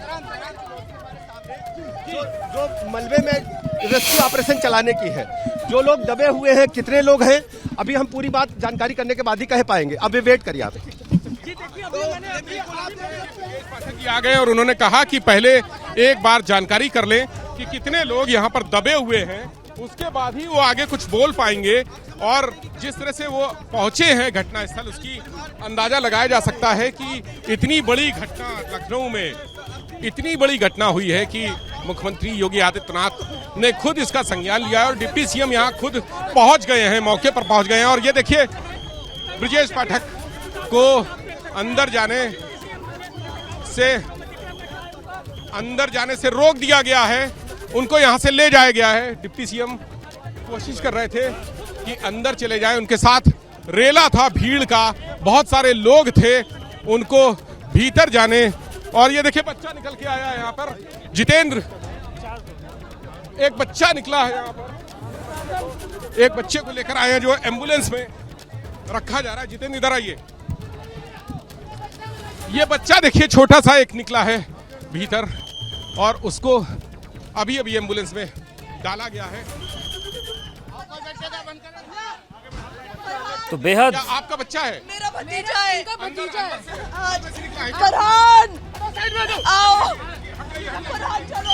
जो मलबे में रेस्क्यू ऑपरेशन चलाने की है, जो लोग दबे हुए हैं, कितने लोग हैं, अभी हम पूरी बात जानकारी करने के बाद ही कह पाएंगे। अभी वेट करिए आप। पाठक जी आ गए और उन्होंने कहा कि पहले एक बार जानकारी कर लें कि कितने लोग यहाँ पर दबे हुए हैं, उसके बाद ही वो आगे कुछ बोल पाएंगे। और जिस तरह से वो पहुंचे हैं घटनास्थल, उसकी अंदाजा लगाया जा सकता है कि इतनी बड़ी घटना लखनऊ में, इतनी बड़ी घटना हुई है कि मुख्यमंत्री योगी आदित्यनाथ ने खुद इसका संज्ञान लिया है और डिप्टी सीएम यहाँ खुद पहुंच गए हैं, मौके पर पहुंच गए हैं। और ये देखिए, ब्रजेश पाठक को अंदर जाने से रोक दिया गया है, उनको यहां से ले जाया गया है। डिप्टी सीएम कोशिश कर रहे थे कि अंदर चले जाएं, उनके साथ रेला था भीड़ का, बहुत सारे लोग थे, उनको भीतर जाने। और ये देखिए, बच्चा निकल के आया है यहाँ पर, जितेंद्र, एक बच्चा निकला है यहाँ पर, एक बच्चे को लेकर आए हैं जो एम्बुलेंस में रखा जा रहा है। जितेंद्र इधर आइए, ये बच्चा देखिए, छोटा सा एक निकला है भीतर और उसको अभी अभी एम्बुलेंस में डाला गया है। तो बेहद आपका बच्चा है? मेरा भतीजा है। इनका भतीजा है। फरहान, आओ। फरहान चलो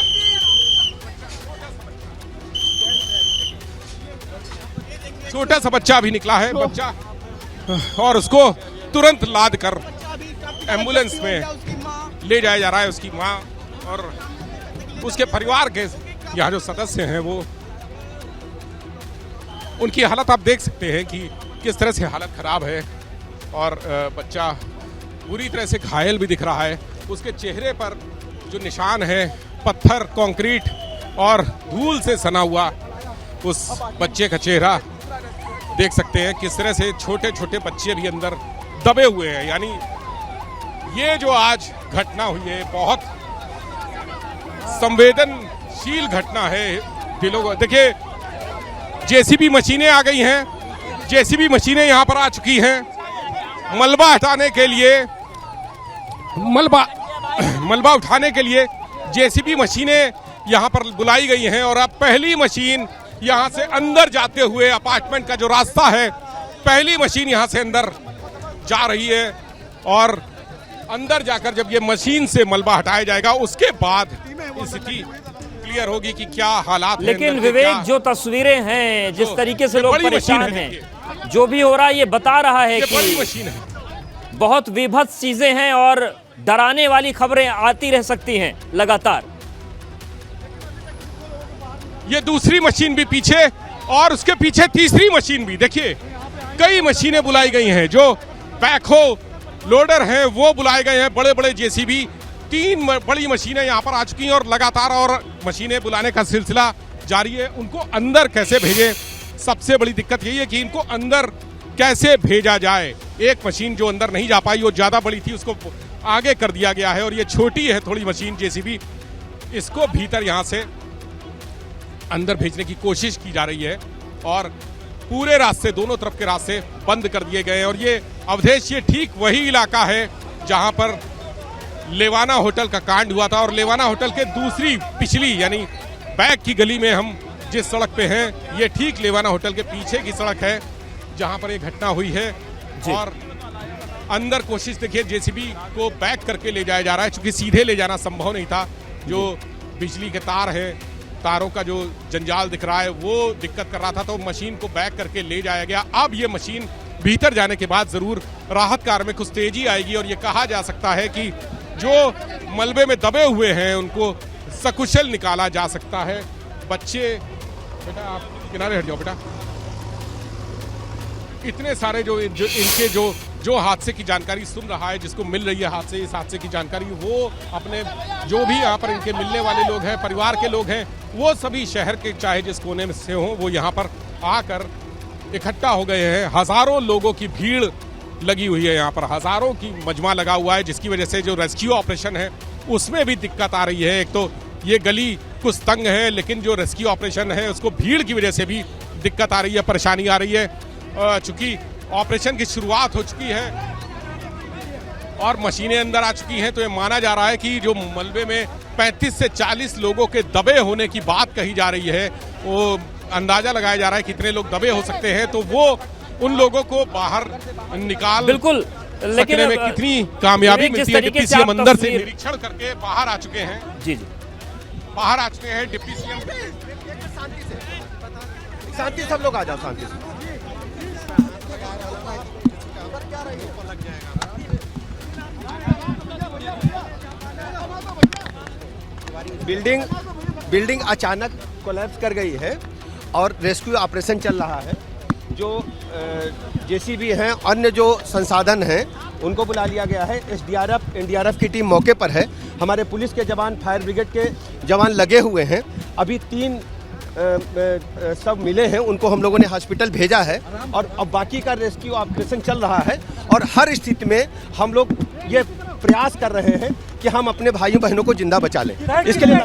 छोटा सा बच्चा भी निकला है, बच्चा, और उसको तुरंत लाद कर एम्बुलेंस में ले जाया जा रहा है। उसकी माँ और उसके परिवार के यहाँ जो सदस्य हैं वो, उनकी हालत आप देख सकते हैं कि किस तरह से हालत खराब है, और बच्चा पूरी तरह से घायल भी दिख रहा है। उसके चेहरे पर जो निशान है पत्थर, कंक्रीट और धूल से सना हुआ, उस बच्चे का चेहरा देख सकते हैं। किस तरह से छोटे छोटे बच्चे भी अंदर दबे हुए हैं। यानी ये जो आज घटना हुई है बहुत संवेदनशील घटना है दिलों को। देखिए जेसीबी मशीनें आ गई हैं, जेसीबी मशीनें यहाँ पर आ चुकी हैं मलबा हटाने के लिए, मलबा उठाने के लिए जेसीबी मशीनें यहाँ पर बुलाई गई हैं। और अब पहली मशीन यहाँ से अंदर जाते हुए, अपार्टमेंट का जो रास्ता है, पहली मशीन यहाँ से अंदर जा रही है, और अंदर जाकर जब ये मशीन से मलबा हटाया जाएगा उसके बाद स्थिति क्लियर होगी कि क्या हालात हैं। लेकिन विवेक, जो तस्वीरें हैं, जिस तरीके से लोग परेशान हैं, जो भी हो रहा है ये बता रहा है कि बड़ी मशीन है, बहुत विभत्स चीजें हैं और डराने वाली खबरें आती रह सकती हैं लगातार। ये दूसरी मशीन भी पीछे, और उसके पीछे तीसरी मशीन भी। देखिए कई मशीनें बुलाई गई हैं, जो बैकहो लोडर हैं वो बुलाए गए हैं, बड़े बड़े जेसीबी, 3 बड़ी मशीनें यहाँ पर आ चुकी हैं और लगातार और मशीनें बुलाने का सिलसिला जारी है। उनको अंदर कैसे भेजें, सबसे बड़ी दिक्कत यही है कि इनको अंदर कैसे भेजा जाए। एक मशीन जो अंदर नहीं जा पाई, वो ज़्यादा बड़ी थी, उसको आगे कर दिया गया है, और ये छोटी है थोड़ी मशीन जेसीबी, इसको भीतर यहाँ से अंदर भेजने की कोशिश की जा रही है। और पूरे रास्ते, दोनों तरफ के रास्ते बंद कर दिए गए हैं। और ये अवधेश, ये ठीक वही इलाका है जहां पर लेवाना होटल का कांड हुआ था, और लेवाना होटल के दूसरी पिछली यानी बैक की गली में हम जिस सड़क पे हैं, ये ठीक लेवाना होटल के पीछे की सड़क है जहां पर ये घटना हुई है। और अंदर कोशिश देखिए, जेसीबी को बैक करके ले जाया जा रहा है, चूंकि सीधे ले जाना संभव नहीं था। जो बिजली के तार है, तारों का जो जंजाल दिख रहा है वो दिक्कत कर रहा था, तो मशीन को बैक करके ले जाया गया। अब ये मशीन भीतर जाने के बाद जरूर राहत कार्य में कुछ तेजी आएगी, और ये कहा जा सकता है कि जो मलबे में दबे हुए हैं उनको सकुशल निकाला जा सकता है। बच्चे, बेटा आप किनारे हट जाओ बेटा। इतने सारे जो इनके जो हादसे की जानकारी सुन रहा है, जिसको मिल रही है इस हादसे की जानकारी, वो अपने जो भी यहाँ पर इनके मिलने वाले लोग हैं, परिवार के लोग हैं, वो सभी शहर के चाहे जिस कोने में से हों, वो यहाँ पर आकर इकट्ठा हो गए हैं। हजारों लोगों की भीड़ लगी हुई है यहाँ पर, हजारों की मजमा लगा हुआ है, जिसकी वजह से जो रेस्क्यू ऑपरेशन है उसमें भी दिक्कत आ रही है। एक तो ये गली कुछ तंग है, लेकिन जो रेस्क्यू ऑपरेशन है उसको भीड़ की वजह से भी दिक्कत आ रही है, परेशानी आ रही है। चूंकि ऑपरेशन की शुरुआत हो चुकी है और मशीनें अंदर आ चुकी हैं, तो ये माना जा रहा है कि जो मलबे में 35 से 40 लोगों के दबे होने की बात कही जा रही है, वो अंदाजा लगाया जा रहा है कितने लोग दबे हो सकते हैं, तो वो उन लोगों को बाहर निकाल बिल्कुल सकने में कितनी कामयाबी मिलती है। डिप्टी सीएम अंदर से निरीक्षण करके बाहर आ चुके हैं। जी बाहर आ चुके हैं डिप्टी सीएम। शांति, सब लोग आ जाओ शांति से। बिल्डिंग अचानक कोलैप्स कर गई है और रेस्क्यू ऑपरेशन चल रहा है। जो जेसीबी हैं, अन्य जो संसाधन हैं, उनको बुला लिया गया है। एसडीआरएफ, एनडीआरएफ की टीम मौके पर है। हमारे पुलिस के जवान, फायर ब्रिगेड के जवान लगे हुए हैं। अभी 3 सब मिले हैं, उनको हम लोगों ने हॉस्पिटल भेजा है, और अब बाकी का रेस्क्यू ऑपरेशन चल रहा है। और हर स्थिति में हम लोग ये प्रयास कर रहे हैं कि हम अपने भाइयों बहनों को जिंदा बचा लें। इसके लिए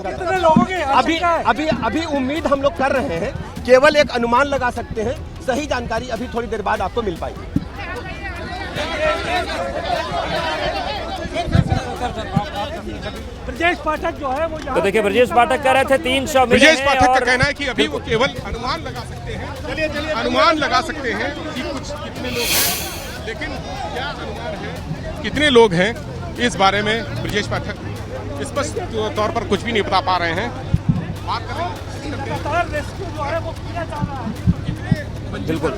अभी उम्मीद हम लोग कर रहे हैं, केवल एक अनुमान लगा सकते हैं। सही जानकारी अभी थोड़ी देर बाद आपको मिल पाएगी। ब्रजेश पाठक जो है वो तो देखिए ब्रजेश पाठक कह रहे थे 300 मिले ब्रजेश हैं पाठक का और कहना है कि अभी वो केवल अनुमान लगा सकते हैं, अनुमान लगा सकते हैं कि कुछ कितने लोग हैं, लेकिन क्या अनुमान है कितने लोग हैं इस बारे में ब्रजेश पाठक स्पष्ट तौर पर कुछ भी नहीं बता पा रहे हैं। बात कर रहे बिल्कुल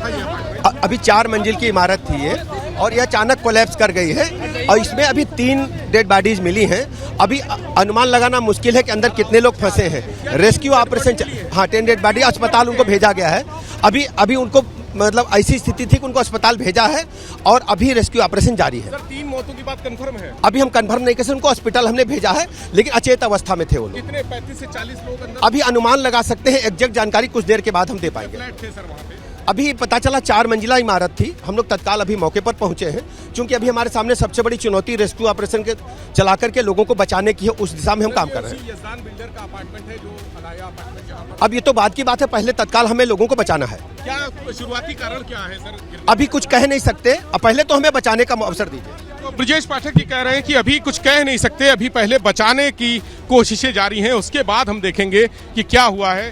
अभी 4 मंजिल की इमारत थी ये और यह अचानक कोलैप्स कर गई है और इसमें अभी 3 डेड बॉडीज मिली हैं। अभी अनुमान लगाना मुश्किल है कि अंदर कितने लोग फंसे हैं। रेस्क्यू ऑपरेशन हाँ 10 डेड बॉडी अस्पताल उनको भेजा गया है। अभी उनको मतलब ऐसी स्थिति थी कि उनको अस्पताल भेजा है और अभी रेस्क्यू ऑपरेशन जारी है। सर 3 मौतों की बात कंफर्म है? अभी हम कंफर्म नहीं कर सकते, उनको हॉस्पिटल हमने भेजा है लेकिन अचेत अवस्था में थे वो लोग। कितने 35 से 40 लोग अंदर? अभी अनुमान लगा सकते हैं, एग्जैक्ट जानकारी कुछ देर के बाद हम दे पाएंगे। फ्लैट थे सर वहाँ पे? अभी पता चला 4 मंजिला इमारत थी। हम लोग तत्काल अभी मौके पर पहुंचे हैं क्योंकि अभी हमारे सामने सबसे बड़ी चुनौती रेस्क्यू ऑपरेशन के चला करके लोगों को बचाने की है, उस दिशा में हम काम कर रहे हैं। यजदान बिल्डर का अपार्टमेंट है जो अलाया अपार्टमेंट जहाँ पर अब ये तो बाद की बात है, पहले तत्काल हमें लोगों को बचाना है। क्या शुरुआती कारण क्या है सर? अभी कुछ कह नहीं सकते, अब पहले तो हमें बचाने का अवसर दीजिए। तो ब्रजेश पाठक जी कह रहे हैं कि अभी कुछ कह नहीं सकते, अभी पहले बचाने की कोशिशें जारी हैं, उसके बाद हम देखेंगे कि क्या हुआ है।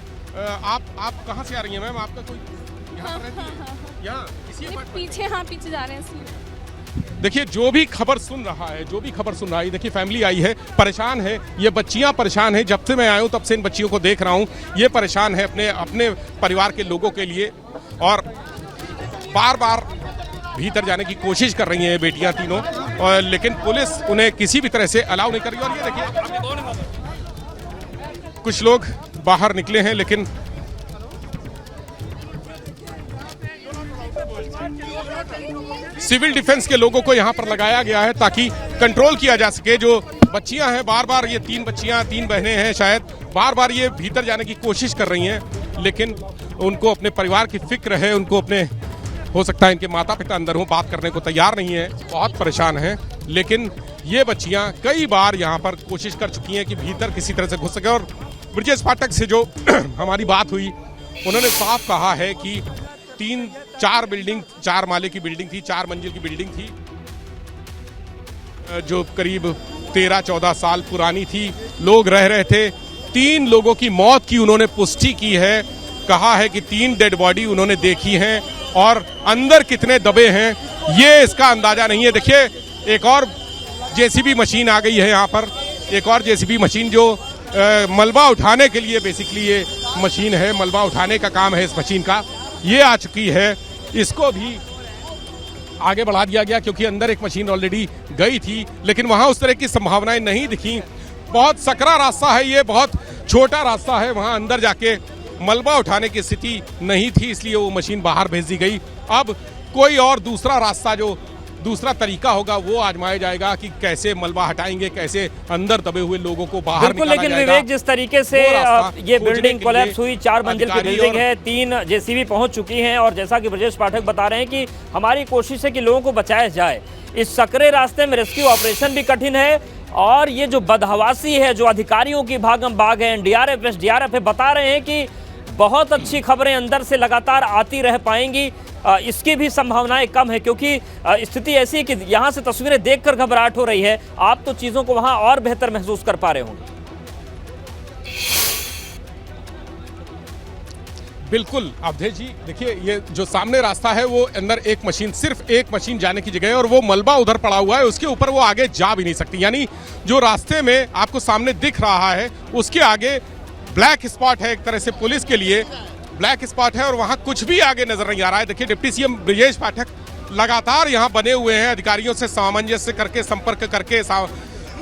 आप कहाँ से आ रही हैं मैम? आपका कोई यहाँ पर रहती है? यहाँ इसी पीछे पीछे जा रहे हैं। देखिए जो भी खबर सुन रहा है, देखिए फैमिली आई है, परेशान है, ये बच्चियां परेशान है। जब से मैं आया हूँ तब से इन बच्चियों को देख रहा हूँ, ये परेशान है अपने परिवार के लोगों के लिए और बार बार भीतर जाने की कोशिश कर रही हैं बेटियां तीनों, और लेकिन पुलिस उन्हें किसी भी तरह से अलाउ नहीं कर रही। और ये देखिए कुछ लोग बाहर निकले हैं लेकिन सिविल डिफेंस के लोगों को यहां पर लगाया गया है ताकि कंट्रोल किया जा सके। जो बच्चियां हैं बार बार, ये 3 बहनें हैं शायद, बार बार ये भीतर जाने की कोशिश कर रही हैं लेकिन उनको अपने परिवार की फिक्र है, उनको अपने हो सकता है इनके माता पिता अंदर हो, बात करने को तैयार नहीं है, बहुत परेशान हैं। लेकिन ये बच्चियां कई बार यहाँ पर कोशिश कर चुकी हैं कि भीतर किसी तरह से घुस सके। और ब्रजेश पाठक से जो हमारी बात हुई, उन्होंने साफ कहा है कि 4 माले की बिल्डिंग थी, 4 मंजिल की बिल्डिंग थी जो करीब 13-14 साल पुरानी थी, लोग रह रहे थे। 3 लोगों की मौत की उन्होंने पुष्टि की है, कहा है कि 3 डेड बॉडी उन्होंने देखी हैं और अंदर कितने दबे हैं ये इसका अंदाजा नहीं है। देखिए एक और जेसीबी मशीन आ गई है यहाँ पर, एक और जेसीबी मशीन जो मलबा उठाने के लिए, बेसिकली ये मशीन है, मलबा उठाने का काम है इस मशीन का, ये आ चुकी है। इसको भी आगे बढ़ा दिया गया क्योंकि अंदर एक मशीन ऑलरेडी गई थी लेकिन वहां उस तरह की संभावनाएं नहीं दिखी। बहुत सकरा रास्ता है ये, बहुत छोटा रास्ता है, वहां अंदर जाके मलबा उठाने की स्थिति नहीं थी, इसलिए वो मशीन बाहर भेज दी गई। अब कोई और दूसरा रास्ता, जो दूसरा तरीका होगा वो आजमाया जाएगा कि कैसे मलबा हटाएंगे, कैसे अंदर दबे हुए लोगों को बाहर बिल्कुल। लेकिन विवेक, जिस तरीके से ये बिल्डिंग कोलैप्स हुई, 4 मंजिल की बिल्डिंग है, 3 जेसीबी पहुंच चुकी हैं और जैसा कि ब्रजेश पाठक बता रहे हैं कि हमारी कोशिश है कि लोगों को बचाया जाए। इस सकरे रास्ते में रेस्क्यू ऑपरेशन भी कठिन है और ये जो बदहवासी है, जो अधिकारियों की भागम भाग है, एनडीआरएफ एसडीआरएफ है, बता रहे हैं कि बहुत अच्छी खबरें अंदर से लगातार आती रह पाएंगी, इसकी भी संभावनाएं कम है क्योंकि स्थिति ऐसी है कि यहाँ से तस्वीरें देखकर घबराहट हो रही है। आप तो चीज़ों को वहाँ और बेहतर महसूस कर पा रहे होंगे। बिल्कुल अवधेश जी, देखिए ये जो सामने रास्ता है वो अंदर एक मशीन, सिर्फ एक मशीन जाने की जगह है और वो मलबा उधर पड़ा हुआ है, उसके ऊपर वो आगे जा भी नहीं सकती। यानी जो रास्ते में आपको सामने दिख रहा है उसके आगे ब्लैक स्पॉट है, एक तरह से पुलिस के लिए ब्लैक स्पॉट है और वहां कुछ भी आगे नजर नहीं आ रहा है। देखिए डिप्टी सीएम ब्रजेश पाठक लगातार यहां बने हुए हैं, अधिकारियों से सामंजस्य करके, संपर्क करके,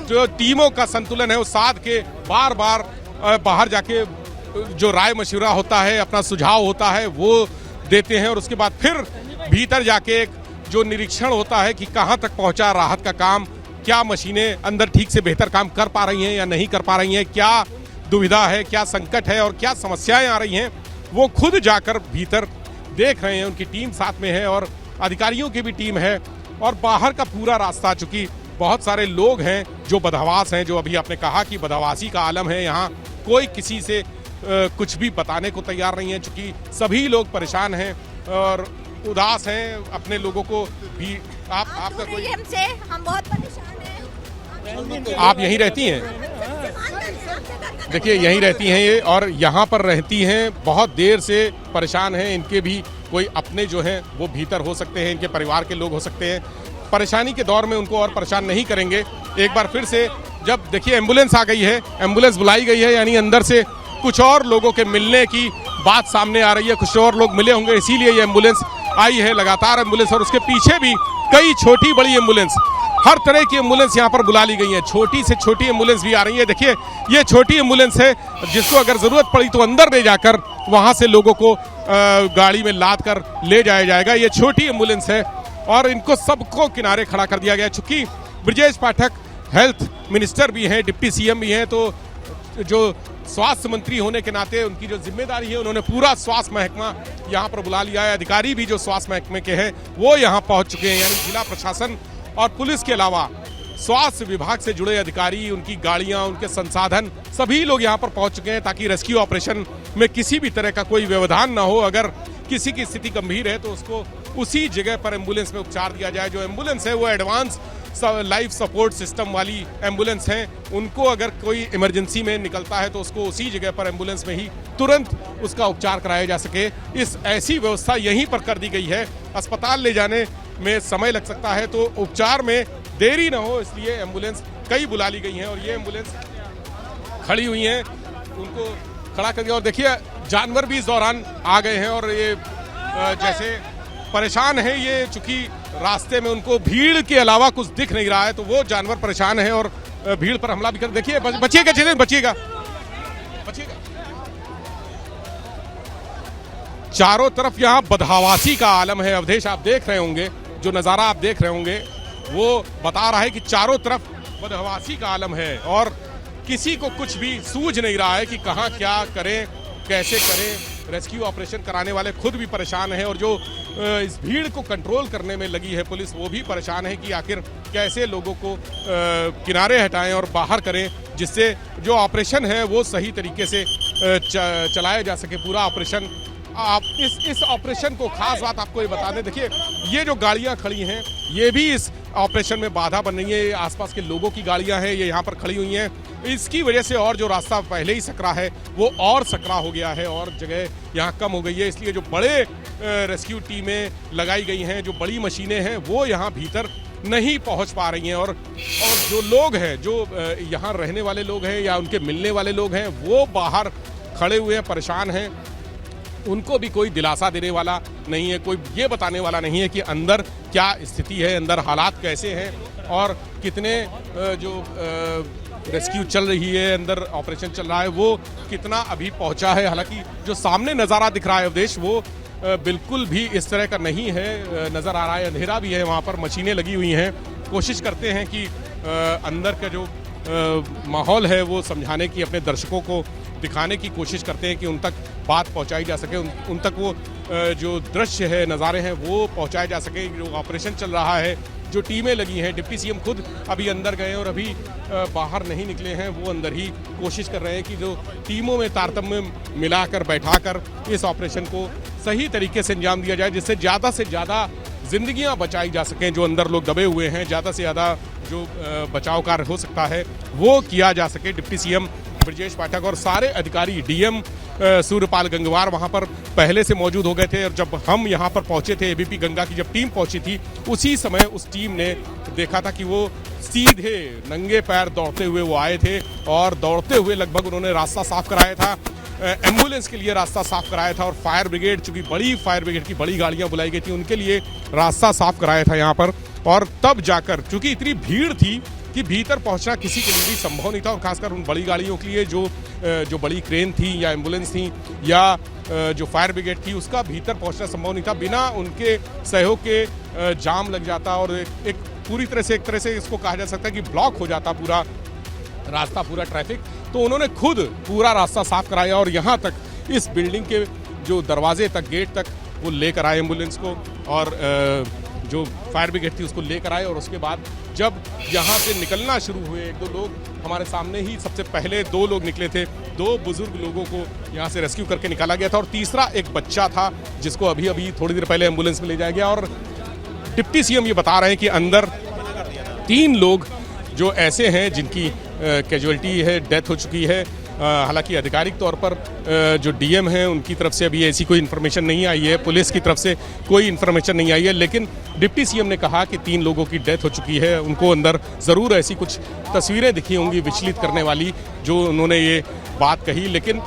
जो टीमों का संतुलन है वो साध के बार बार बाहर जाके जो राय मशवरा होता है, अपना सुझाव होता है वो देते हैं और उसके बाद फिर भीतर जाके एक जो निरीक्षण होता है कि कहाँ तक पहुँचा राहत का काम, क्या मशीनें अंदर ठीक से बेहतर काम कर पा रही हैं या नहीं कर पा रही हैं, क्या दुविधा है, क्या संकट है और क्या समस्याएं आ रही हैं, वो खुद जाकर भीतर देख रहे हैं। उनकी टीम साथ में है और अधिकारियों की भी टीम है और बाहर का पूरा रास्ता, चूंकि बहुत सारे लोग हैं जो बदहवास हैं, जो अभी आपने कहा कि बदहवासी का आलम है यहाँ, कोई किसी से कुछ भी बताने को तैयार नहीं है, चूंकि सभी लोग परेशान हैं और उदास हैं, अपने लोगों को भी। आपका कोई, हमसे हम बहुत परेशान हैं। आप यहीं रहती हैं? देखिए यहीं रहती हैं ये और यहाँ पर रहती हैं, बहुत देर से परेशान हैं। इनके भी कोई अपने जो हैं वो भीतर हो सकते हैं, इनके परिवार के लोग हो सकते हैं। परेशानी के दौर में उनको और परेशान नहीं करेंगे। एक बार फिर से जब देखिए एम्बुलेंस आ गई है, एम्बुलेंस बुलाई गई है, यानी अंदर से कुछ और लोगों के मिलने की बात सामने आ रही है। कुछ और लोग मिले होंगे, इसीलिए ये एम्बुलेंस आई है। लगातार एम्बुलेंस और उसके पीछे भी कई छोटी बड़ी एम्बुलेंस, हर तरह की एम्बुलेंस यहाँ पर बुला ली गई है। छोटी से छोटी एम्बुलेंस भी आ रही है। देखिए ये छोटी एम्बुलेंस है जिसको अगर जरूरत पड़ी तो अंदर ले जाकर वहाँ से लोगों को गाड़ी में लाद कर ले जाया जाएगा। ये छोटी एम्बुलेंस है और इनको सबको किनारे खड़ा कर दिया गया है। चूंकि ब्रजेश पाठक हेल्थ मिनिस्टर भी हैं, डिप्टी सीएम भी हैं, तो जो स्वास्थ्य मंत्री होने के नाते उनकी जो जिम्मेदारी है, उन्होंने पूरा स्वास्थ्य महकमा यहाँ पर बुला लिया है। अधिकारी भी जो स्वास्थ्य महकमे के हैं वो यहाँ पहुँच चुके हैं, यानी जिला प्रशासन और पुलिस के अलावा स्वास्थ्य विभाग से जुड़े अधिकारी, उनकी गाड़ियां, उनके संसाधन, सभी लोग यहां पर पहुंच चुके हैं ताकि रेस्क्यू ऑपरेशन में किसी भी तरह का कोई व्यवधान ना हो। अगर किसी की स्थिति गंभीर है तो उसको उसी जगह पर एम्बुलेंस में उपचार दिया जाए। जो एम्बुलेंस है वो एडवांस लाइफ सपोर्ट सिस्टम वाली एम्बुलेंस हैं। उनको अगर कोई इमरजेंसी में निकलता है तो उसको उसी जगह पर एम्बुलेंस में ही तुरंत उसका उपचार कराया जा सके, इस ऐसी व्यवस्था यहीं पर कर दी गई है। अस्पताल ले जाने में समय लग सकता है तो उपचार में देरी ना हो, इसलिए एम्बुलेंस कई बुला ली गई हैं और ये एम्बुलेंस खड़ी हुई हैं, उनको खड़ा कर दिया। और देखिए जानवर भी इस दौरान आ गए हैं और ये जैसे परेशान है ये, चूंकि रास्ते में उनको भीड़ के अलावा कुछ दिख नहीं रहा है तो वो जानवर परेशान है और भीड़ पर हमला भी कर। देखिए बचिएगा चीजें, बचिएगा बचिएगा। चारों तरफ यहाँ बदहवासी का आलम है। अवधेश आप देख रहे होंगे, जो नज़ारा आप देख रहे होंगे वो बता रहा है कि चारों तरफ बदहवासी का आलम है और किसी को कुछ भी सूझ नहीं रहा है कि कहाँ क्या करें, कैसे करें। रेस्क्यू ऑपरेशन कराने वाले खुद भी परेशान हैं और जो इस भीड़ को कंट्रोल करने में लगी है पुलिस, वो भी परेशान है कि आखिर कैसे लोगों को किनारे हटाएं और बाहर करें, जिससे जो ऑपरेशन है वो सही तरीके से चलाया जा सके। पूरा ऑपरेशन, आप इस ऑपरेशन को खास बात आपको ये बता दें, देखिए ये जो गाड़ियां खड़ी हैं ये भी इस ऑपरेशन में बाधा बन रही है। आसपास के लोगों की गाड़ियां हैं, ये यहाँ पर खड़ी हुई हैं। इसकी वजह से और जो रास्ता पहले ही सकरा है वो और सकरा हो गया है और जगह यहाँ कम हो गई है। इसलिए जो बड़े रेस्क्यू टीमें लगाई गई हैं, जो बड़ी मशीनें हैं, वो यहाँ भीतर नहीं पहुँच पा रही हैं और जो लोग हैं, जो यहाँ रहने वाले लोग हैं या उनके मिलने वाले लोग हैं, वो बाहर खड़े हुए हैं, परेशान हैं। उनको भी कोई दिलासा देने वाला नहीं है, कोई ये बताने वाला नहीं है कि अंदर क्या स्थिति है, अंदर हालात कैसे हैं और कितने जो रेस्क्यू चल रही है, अंदर ऑपरेशन चल रहा है, वो कितना अभी पहुंचा है। हालांकि जो सामने नज़ारा दिख रहा है अवधेश, वो बिल्कुल भी इस तरह का नहीं है, नज़र आ रहा है। अंधेरा भी है, वहाँ पर मशीनें लगी हुई हैं। कोशिश करते हैं कि अंदर का जो माहौल है वो समझाने की, अपने दर्शकों को दिखाने की कोशिश करते हैं कि उन तक बात पहुंचाई जा सके, उन तक वो जो दृश्य है, नज़ारे हैं, वो पहुंचाए जा सके। जो ऑपरेशन चल रहा है, जो टीमें लगी हैं, डिप्टी सीएम खुद अभी अंदर गए और अभी बाहर नहीं निकले हैं, वो अंदर ही कोशिश कर रहे हैं कि जो टीमों में तारतम्य मिलाकर बैठाकर इस ऑपरेशन को सही तरीके से अंजाम दिया जाए, जिससे ज़्यादा से ज़्यादा जिंदगियां बचाई जा सकें। जो अंदर लोग दबे हुए हैं, ज़्यादा से ज़्यादा जो बचाव कार्य हो सकता है वो किया जा सके। डिप्टी सीएम ब्रजेश पाठक और सारे अधिकारी, डीएम सूर्यपाल गंगवार वहां पर पहले से मौजूद हो गए थे और जब हम यहां पर पहुंचे थे, एबीपी गंगा की जब टीम पहुंची थी, उसी समय उस टीम ने देखा था कि वो सीधे नंगे पैर दौड़ते हुए वो आए थे और दौड़ते हुए लगभग उन्होंने रास्ता साफ कराया था, एम्बुलेंस के लिए रास्ता साफ कराया था और फायर ब्रिगेड, चूंकि बड़ी फायर ब्रिगेड की बड़ी गाड़ियां बुलाई गई थी, उनके लिए रास्ता साफ कराया था यहाँ पर। और तब जाकर, चूंकि इतनी भीड़ थी कि भीतर पहुंचना किसी के लिए भी संभव नहीं था और खासकर उन बड़ी गाड़ियों के लिए जो बड़ी क्रेन थी या एम्बुलेंस थी या जो फायर ब्रिगेड थी, उसका भीतर पहुंचना संभव नहीं था। बिना उनके सहयोग के जाम लग जाता और एक पूरी तरह से, एक तरह से इसको कहा जा सकता है कि ब्लॉक हो जाता पूरा रास्ता, पूरा ट्रैफिक। तो उन्होंने खुद पूरा रास्ता साफ कराया और यहाँ तक, इस बिल्डिंग के जो दरवाजे तक, गेट तक वो लेकर आए एम्बुलेंस को और जो फायर ब्रिगेड थी उसको लेकर आए। और उसके बाद जब यहाँ से निकलना शुरू हुए, एक दो लोग हमारे सामने ही, सबसे पहले 2 लोग निकले थे, 2 बुजुर्ग लोगों को यहाँ से रेस्क्यू करके निकाला गया था और तीसरा एक बच्चा था जिसको अभी थोड़ी देर पहले एम्बुलेंस में ले जाया गया। और डिप्टी सीएम ये बता रहे हैं कि अंदर 3 लोग जो ऐसे हैं जिनकी कैजुअलिटी है, डेथ हो चुकी है, हालांकि आधिकारिक तौर पर जो डीएम हैं उनकी तरफ से अभी ऐसी कोई इन्फॉर्मेशन नहीं आई है, पुलिस की तरफ से कोई इन्फॉर्मेशन नहीं आई है, लेकिन डिप्टी सीएम ने कहा कि 3 लोगों की डेथ हो चुकी है। उनको अंदर ज़रूर ऐसी कुछ तस्वीरें दिखी होंगी विचलित करने वाली, जो उन्होंने ये बात कही, लेकिन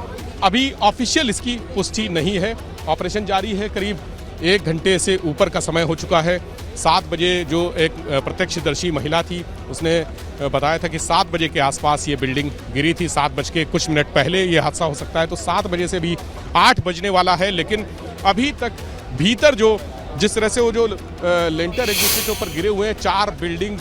अभी ऑफिशियल इसकी पुष्टि नहीं है। ऑपरेशन जारी है, करीब 1 घंटे से ऊपर का समय हो चुका है। 7 बजे जो एक प्रत्यक्षदर्शी महिला थी उसने बताया था कि 7 बजे के आसपास ये बिल्डिंग गिरी थी, 7 बज के कुछ मिनट पहले ये हादसा हो सकता है, तो 7 बजे से भी 8 बजने वाला है, लेकिन अभी तक भीतर जो जिस तरह से वो जो लेंटर एक दूसरे के ऊपर गिरे हुए हैं,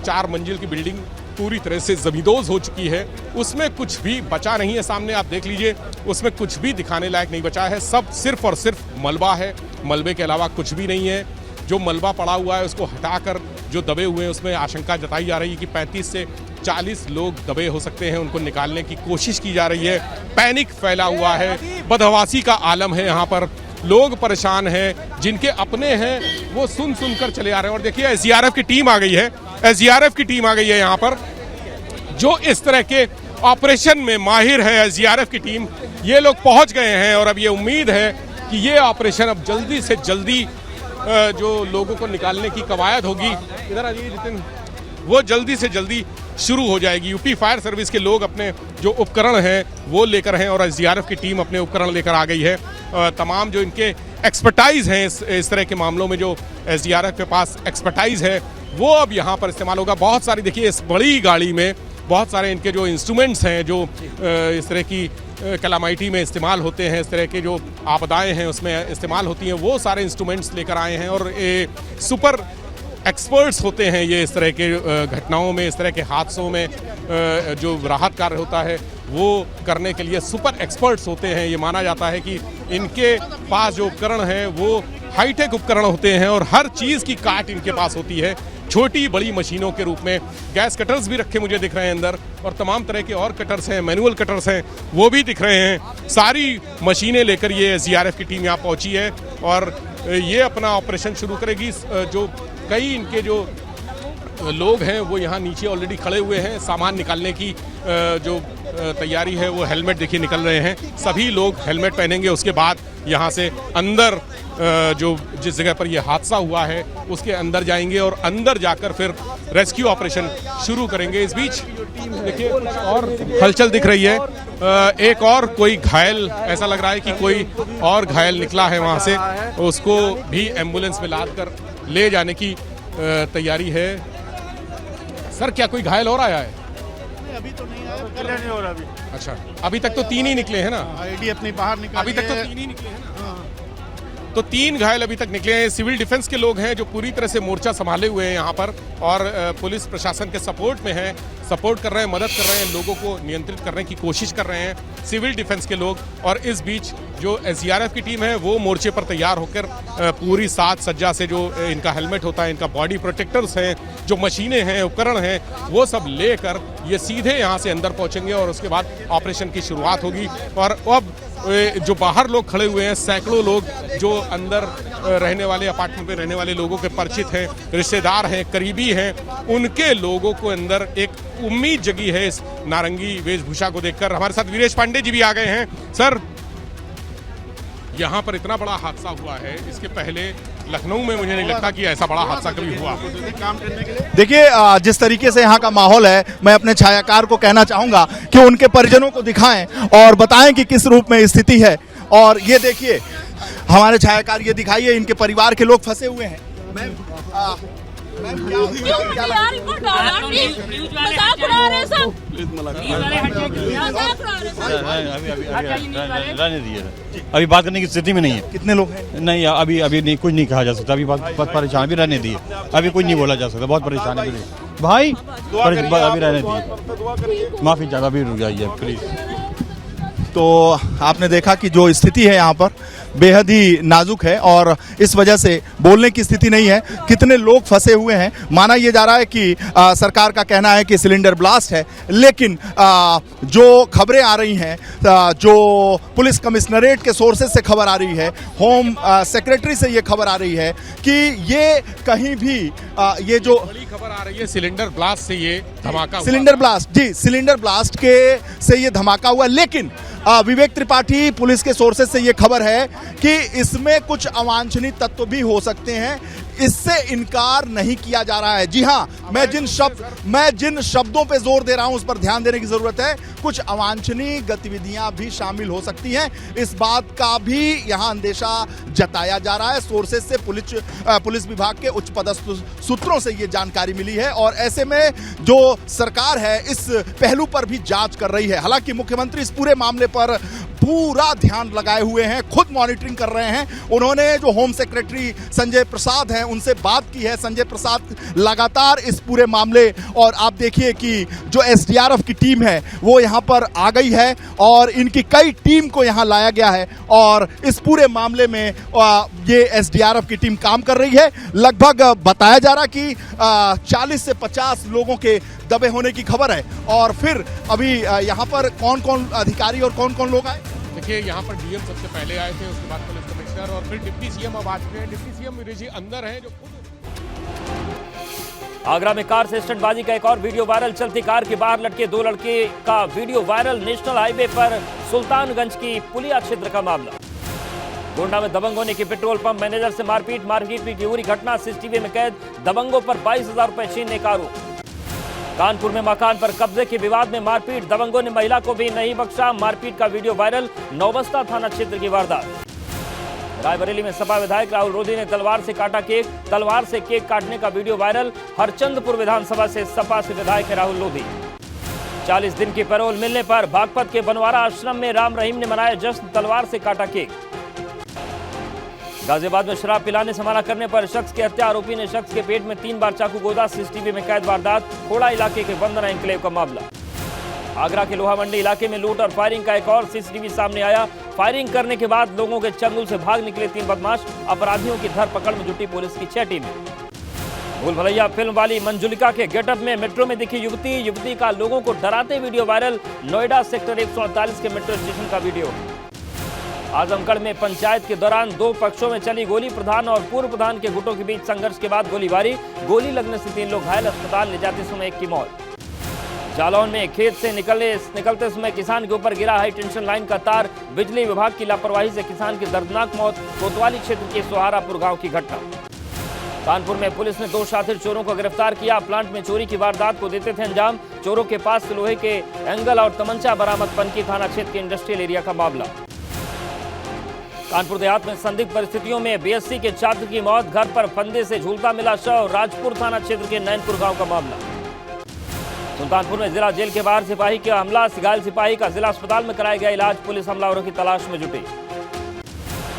4 मंजिल की बिल्डिंग पूरी तरह से जमींदोज हो चुकी है, उसमें कुछ भी बचा नहीं है। सामने आप देख लीजिए, उसमें कुछ भी दिखाने लायक नहीं बचा है, सब सिर्फ और सिर्फ मलबा है, मलबे के अलावा कुछ भी नहीं है। जो मलबा पड़ा हुआ है उसको हटाकर जो दबे हुए हैं उसमें आशंका जताई जा रही है कि 35 से 40 लोग दबे हो सकते हैं, उनको निकालने की कोशिश की जा रही है। पैनिक फैला हुआ है, बदहवासी का आलम है, यहाँ पर लोग परेशान हैं, जिनके अपने हैं वो सुन कर चले आ रहे हैं। और देखिए एसडीआरएफ की टीम आ गई है, एसडीआरएफ की टीम आ गई है यहाँ पर, जो इस तरह के ऑपरेशन में माहिर है। एसडीआरएफ की टीम, ये लोग पहुंच गए हैं और अब ये उम्मीद है कि ये ऑपरेशन अब जल्दी से जल्दी जो लोगों को निकालने की कवायद होगी, इधर आ जाइए जितिन, वो जल्दी से जल्दी शुरू हो जाएगी। यूपी फायर सर्विस के लोग अपने जो उपकरण हैं वो लेकर हैं और एसडीआरएफ की टीम अपने उपकरण लेकर आ गई है। तमाम जो इनके एक्सपर्टाइज हैं इस तरह के मामलों में, जो एसडीआरएफ के पास एक्सपर्टाइज है वो अब यहाँ पर इस्तेमाल होगा। बहुत सारी देखिए इस बड़ी गाड़ी में बहुत सारे इनके जो इंस्ट्रूमेंट्स हैं जो इस तरह की कैलामिटी में इस्तेमाल होते हैं, इस तरह के जो आपदाएं हैं उसमें इस्तेमाल होती हैं, वो सारे इंस्ट्रूमेंट्स लेकर आए हैं। और सुपर एक्सपर्ट्स होते हैं ये इस तरह के घटनाओं में, इस तरह के हादसों में जो राहत कार्य होता है वो करने के लिए सुपर एक्सपर्ट्स होते हैं। ये माना जाता है कि इनके पास जो उपकरण हैं वो हाईटेक उपकरण होते हैं और हर चीज़ की काट इनके पास होती है, छोटी बड़ी मशीनों के रूप में। गैस कटर्स भी रखे मुझे दिख रहे हैं अंदर, और तमाम तरह के और कटर्स हैं, मैनुअल कटर्स हैं, वो भी दिख रहे हैं। सारी मशीनें लेकर ये एसडीआरएफ की टीम यहाँ पहुंची है और ये अपना ऑपरेशन शुरू करेगी। जो कई इनके जो लोग हैं वो यहाँ नीचे ऑलरेडी खड़े हुए हैं, सामान निकालने की जो तैयारी है, वो हेलमेट देखिए निकल रहे हैं, सभी लोग हेलमेट पहनेंगे। उसके बाद यहाँ से अंदर जो जिस जगह पर यह हादसा हुआ है उसके अंदर जाएंगे और अंदर जाकर फिर रेस्क्यू ऑपरेशन शुरू करेंगे। इस बीच देखिए और हलचल दिख रही है, एक और कोई घायल, ऐसा लग रहा है कि कोई और घायल निकला है वहाँ से, उसको भी एम्बुलेंस में लाद कर ले जाने की तैयारी है। सर क्या कोई घायल और आया है? अभी तो नहीं आया, क्लियर नहीं हो रहा अभी। अच्छा, अभी तक तो 3 ही निकले हैं ना? आईडी अपनी बाहर निकाली, अभी तक तो 3 ही निकले हैं ना? तो 3 घायल अभी तक निकले हैं। सिविल डिफेंस के लोग हैं जो पूरी तरह से मोर्चा संभाले हुए हैं यहाँ पर, और पुलिस प्रशासन के सपोर्ट में है, सपोर्ट कर रहे हैं, मदद कर रहे हैं, लोगों को नियंत्रित करने की कोशिश कर रहे हैं सिविल डिफेंस के लोग। और इस बीच जो एसडीआरएफ की टीम है वो मोर्चे पर तैयार होकर पूरी साज सज्जा से, जो इनका हेलमेट होता है, इनका बॉडी प्रोटेक्टर्स हैं, जो मशीनें हैं, उपकरण हैं, वो सब लेकर ये सीधे यहाँ से अंदर पहुँचेंगे और उसके बाद ऑपरेशन की शुरुआत होगी। और अब जो बाहर लोग खड़े हुए हैं, सैकड़ों लोग जो अंदर रहने वाले, अपार्टमेंट में रहने वाले लोगों के परिचित हैं, रिश्तेदार हैं, करीबी हैं, उनके लोगों को अंदर एक उम्मीद जगी है इस नारंगी वेशभूषा को देखकर। हमारे साथ वीरेश पांडे जी भी आ गए हैं। सर, यहाँ पर इतना बड़ा हादसा हुआ है, इसके पहले लखनऊ में मुझे नहीं लगता कि ऐसा बड़ा हादसा कभी हुआ। देखिए जिस तरीके से यहाँ का माहौल है, मैं अपने छायाकार को कहना चाहूँगा कि उनके परिजनों को दिखाएं और बताएं कि किस रूप में स्थिति है। और ये देखिए हमारे छायाकार, ये दिखाइए, इनके परिवार के लोग फंसे हुए हैं। अभी बात करने की स्थिति में नहीं है। कितने लोग हैं? नहीं, अभी नहीं, कुछ नहीं कहा जा सकता। अभी बहुत परेशान, भी रहने दिए, अभी कुछ नहीं बोला जा सकता, बहुत परेशान है भाई, अभी रहने दिए, माफी चाहता, अभी रुक जाइए प्लीज। तो आपने देखा कि जो स्थिति है यहाँ पर, बेहद ही नाजुक है और इस वजह से बोलने की स्थिति नहीं है। कितने लोग फंसे हुए हैं, माना यह जा रहा है कि सरकार का कहना है कि सिलेंडर ब्लास्ट है, लेकिन जो खबरें आ रही हैं, जो पुलिस कमिश्नरेट के सोर्सेज से खबर आ रही है, होम सेक्रेटरी से ये खबर आ रही है कि ये कहीं भी ये जो बड़ी खबर आ रही है सिलेंडर ब्लास्ट से ये धमाका हुआ। Cylinder blast, G cylinder blast के से ये धमाका हुआ, लेकिन विवेक त्रिपाठी पुलिस के सोर्सेज से ये खबर है कि इसमें कुछ अवांछनीय तत्व भी हो सकते हैं, इससे इनकार नहीं किया जा रहा है। जी हाँ, मैं जिन शब्दों पे जोर दे रहा हूं उस पर ध्यान देने की जरूरत है। कुछ अवांछनीय गतिविधियां भी शामिल हो सकती हैं, इस बात का भी यहां अंदेशा जताया जा रहा है। सोर्सेज से पुलिस विभाग के उच्च पदस्थ सूत्रों से ये जानकारी मिली है और ऐसे में जो सरकार है इस पहलू पर भी जांच कर रही है। हालांकि मुख्यमंत्री इस पूरे मामले पर पूरा ध्यान लगाए हुए हैं, खुद मॉनिटरिंग कर रहे हैं। उन्होंने जो होम सेक्रेटरी संजय प्रसाद हैं उनसे बात की है। संजय प्रसाद लगातार इस पूरे मामले, और आप देखिए कि जो एसडीआरएफ की टीम है वो यहाँ पर आ गई है और इनकी कई टीम को यहाँ लाया गया है और इस पूरे मामले में ये एसडीआरएफ की टीम काम कर रही है। लगभग बताया जा रहा कि 40 से 50 लोगों के दबे होने की खबर है। और फिर अभी यहाँ पर कौन कौन अधिकारी और कौन कौन लोग आए, देखिए यहाँ पर डीएम सबसे पहले आए थे, उसके बाद पुलिस कमिश्नर और फिर डिप्टी सीएम अब आ चुके हैं। डिप्टी सीएम विजय अंदर हैं जो आगरा में कार से स्टंटबाजी का एक और वीडियो वायरल। चलती कार के बाहर लटके दो लड़के का वीडियो वायरल। नेशनल हाईवे पर सुल्तानगंज की पुलिया क्षेत्र का मामला। गोंडा में दबंगों ने की पेट्रोल पंप मैनेजर से मारपीट की पूरी घटना सीसीटीवी में कैद। दबंगों पर 22,000 रुपए छीनने का आरोप। कानपुर में मकान पर कब्जे के विवाद में मारपीट। दबंगों ने महिला को भी नहीं बख्शा। मारपीट का वीडियो वायरल। नौबस्ता थाना क्षेत्र की वारदात। रायबरेली में सपा विधायक राहुल लोधी ने तलवार से काटा केक। तलवार से केक काटने का वीडियो वायरल। हरचंदपुर विधानसभा से सपा से विधायक है राहुल लोधी। 40 दिन की पैरोल मिलने पर बागपत के बनवारा आश्रम में राम रहीम ने मनाया जश्न। तलवार से काटा केक। गाजियाबाद में शराब पिलाने से मना करने पर शख्स की हत्या। आरोपी ने शख्स के पेट में 3 बार चाकू गोदा। सीसीटीवी में कैद वारदात। खोड़ा इलाके के वंदना एन्क्लेव का मामला। आगरा के लोहा मंडी इलाके में लूट और फायरिंग का एक और सीसीटीवी सामने आया। फायरिंग करने के बाद लोगों के चंगुल से भाग निकले 3 बदमाश। अपराधियों की धरपकड़ में जुटी पुलिस की 6 टीमें। भूल भुलैया फिल्म वाली मंजुलिका के गेटअप में मेट्रो में दिखी युवती का लोगों को डराते वीडियो वायरल। नोएडा सेक्टर 148 के मेट्रो स्टेशन का वीडियो। आजमगढ़ में पंचायत के दौरान 2 पक्षों में चली गोली। प्रधान और पूर्व प्रधान के गुटों के बीच संघर्ष के बाद गोलीबारी। गोली लगने से 3 लोग घायल। अस्पताल ले जाते समय 1 की मौत। जालौन में खेत से निकलते समय किसान के ऊपर गिरा हाई टेंशन लाइन का तार। बिजली विभाग की लापरवाही से किसान की दर्दनाक मौत। कोतवाली क्षेत्र के सोहारापुर गांव की घटना। कानपुर में पुलिस ने 2 शातिर चोरों को गिरफ्तार किया। प्लांट में चोरी की वारदात को देते थे अंजाम। चोरों के पास से लोहे के एंगल और तमंचा बरामद। पनकी थाना क्षेत्र के इंडस्ट्रियल एरिया का मामला। कानपुर देहात में संदिग्ध परिस्थितियों में बीएससी के छात्र की मौत। घर पर फंदे से झूलता मिला शव। राजपुर थाना क्षेत्र के नैनपुर गांव का मामला। सुल्तानपुर में जिला जेल के बाहर सिपाही का हमला। घायल सिपाही का जिला अस्पताल में कराया गया इलाज। पुलिस हमलावरों की तलाश में जुटी।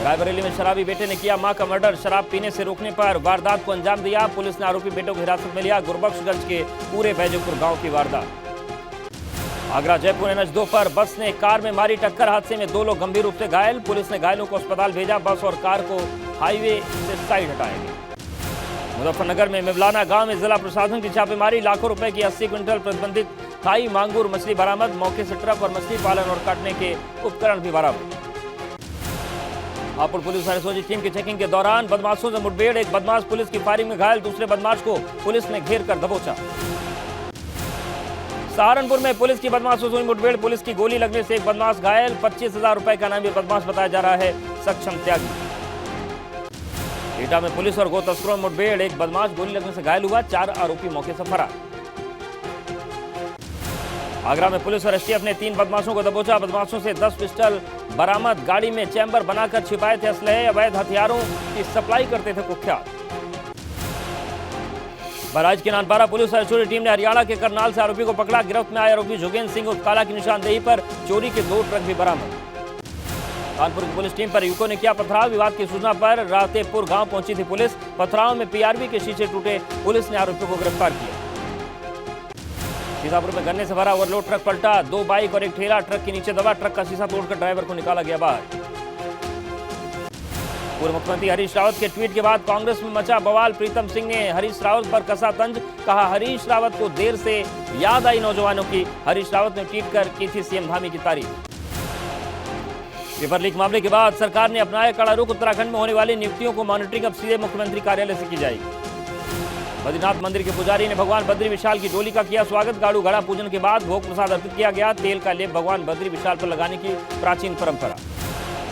रायबरेली में शराबी बेटे ने किया मां का मर्डर। शराब पीने से रोकने पर वारदात को अंजाम दिया। पुलिस ने आरोपी बेटों को हिरासत में लिया। गुरबख्शगंज के पूरे बैजोपुर गांव की वारदात। आगरा जयपुर NH 2 पर बस ने कार में मारी टक्कर। हादसे में 2 लोग गंभीर रूप से घायल। पुलिस ने घायलों को अस्पताल भेजा। बस और कार को हाईवे से साइड हटाया गया। मुजफ्फरनगर में मिवलाना गांव में जिला प्रशासन की छापेमारी। लाखों रुपए की 80 क्विंटल प्रतिबंधित थाई मांगूर मछली बरामद। मौके से ट्रक और मछली पालन और काटने के उपकरण भी बरामद। हापुड़ पुलिस एसओजी टीम की चेकिंग के दौरान बदमाशों से मुठभेड़। एक बदमाश पुलिस की फायरिंग में घायल। दूसरे बदमाश को पुलिस ने घेर कर दबोचा। सहारनपुर में पुलिस की बदमाशों से हुई मुठभेड़। पुलिस की गोली लगने से एक बदमाश घायल। 25,000 रुपए का नामी बदमाश बताया जा रहा है सक्षम त्यागी। एटा में पुलिस और गो तस्करों में मुठभेड़। एक बदमाश गोली लगने से घायल हुआ। 4 आरोपी मौके से फरार। आगरा में पुलिस और एसटीएफ ने 3 बदमाशों को दबोचा। बदमाशों से 10 पिस्टल बरामद। गाड़ी में चैम्बर बनाकर छिपाए थे असलहे। अवैध हथियारों की सप्लाई करते थे कुख्यात। बहराइच के नानपारा पुलिस और एसओजी टीम ने हरियाणा के करनाल से आरोपी को पकड़ा। गिरफ्त में आए आरोपी जोगेंद्र सिंह उर्फ काला की निशानदेही पर चोरी के 2 ट्रक भी बरामद। कानपुर की पुलिस टीम पर युवकों ने किया पथराव। विवाद की सूचना पर रातेपुर गांव पहुंची थी पुलिस। पथराव में पीआरबी के शीशे टूटे। पुलिस ने आरोपियों को गिरफ्तार किया। सीतापुर में गन्ने से भरा ओवरलोड ट्रक पलटा। 2 बाइक और एक ठेला ट्रक के नीचे दबा। ट्रक का शीशा तोड़कर ड्राइवर को निकाला गया बाहर। पूर्व मुख्यमंत्री हरीश रावत के ट्वीट के बाद कांग्रेस में मचा बवाल। प्रीतम सिंह ने हरीश रावत पर कसा तंज, कहा हरीश रावत को देर से याद आई नौजवानों की। हरीश रावत ने ट्वीट कर की थी सीएम धामी की तारीफ। पेपर लीक मामले के बाद सरकार ने अपनाया कड़ा रुख। उत्तराखंड में होने वाली नियुक्तियों को मॉनिटरिंग अब सीधे मुख्यमंत्री कार्यालय से की जाएगी। बद्रीनाथ मंदिर के पुजारी ने भगवान बद्री विशाल की डोली का किया स्वागत। गाड़ू घड़ा पूजन के बाद भोग प्रसाद अर्पित किया गया। तेल का लेप भगवान बद्री विशाल पर लगाने की प्राचीन परंपरा।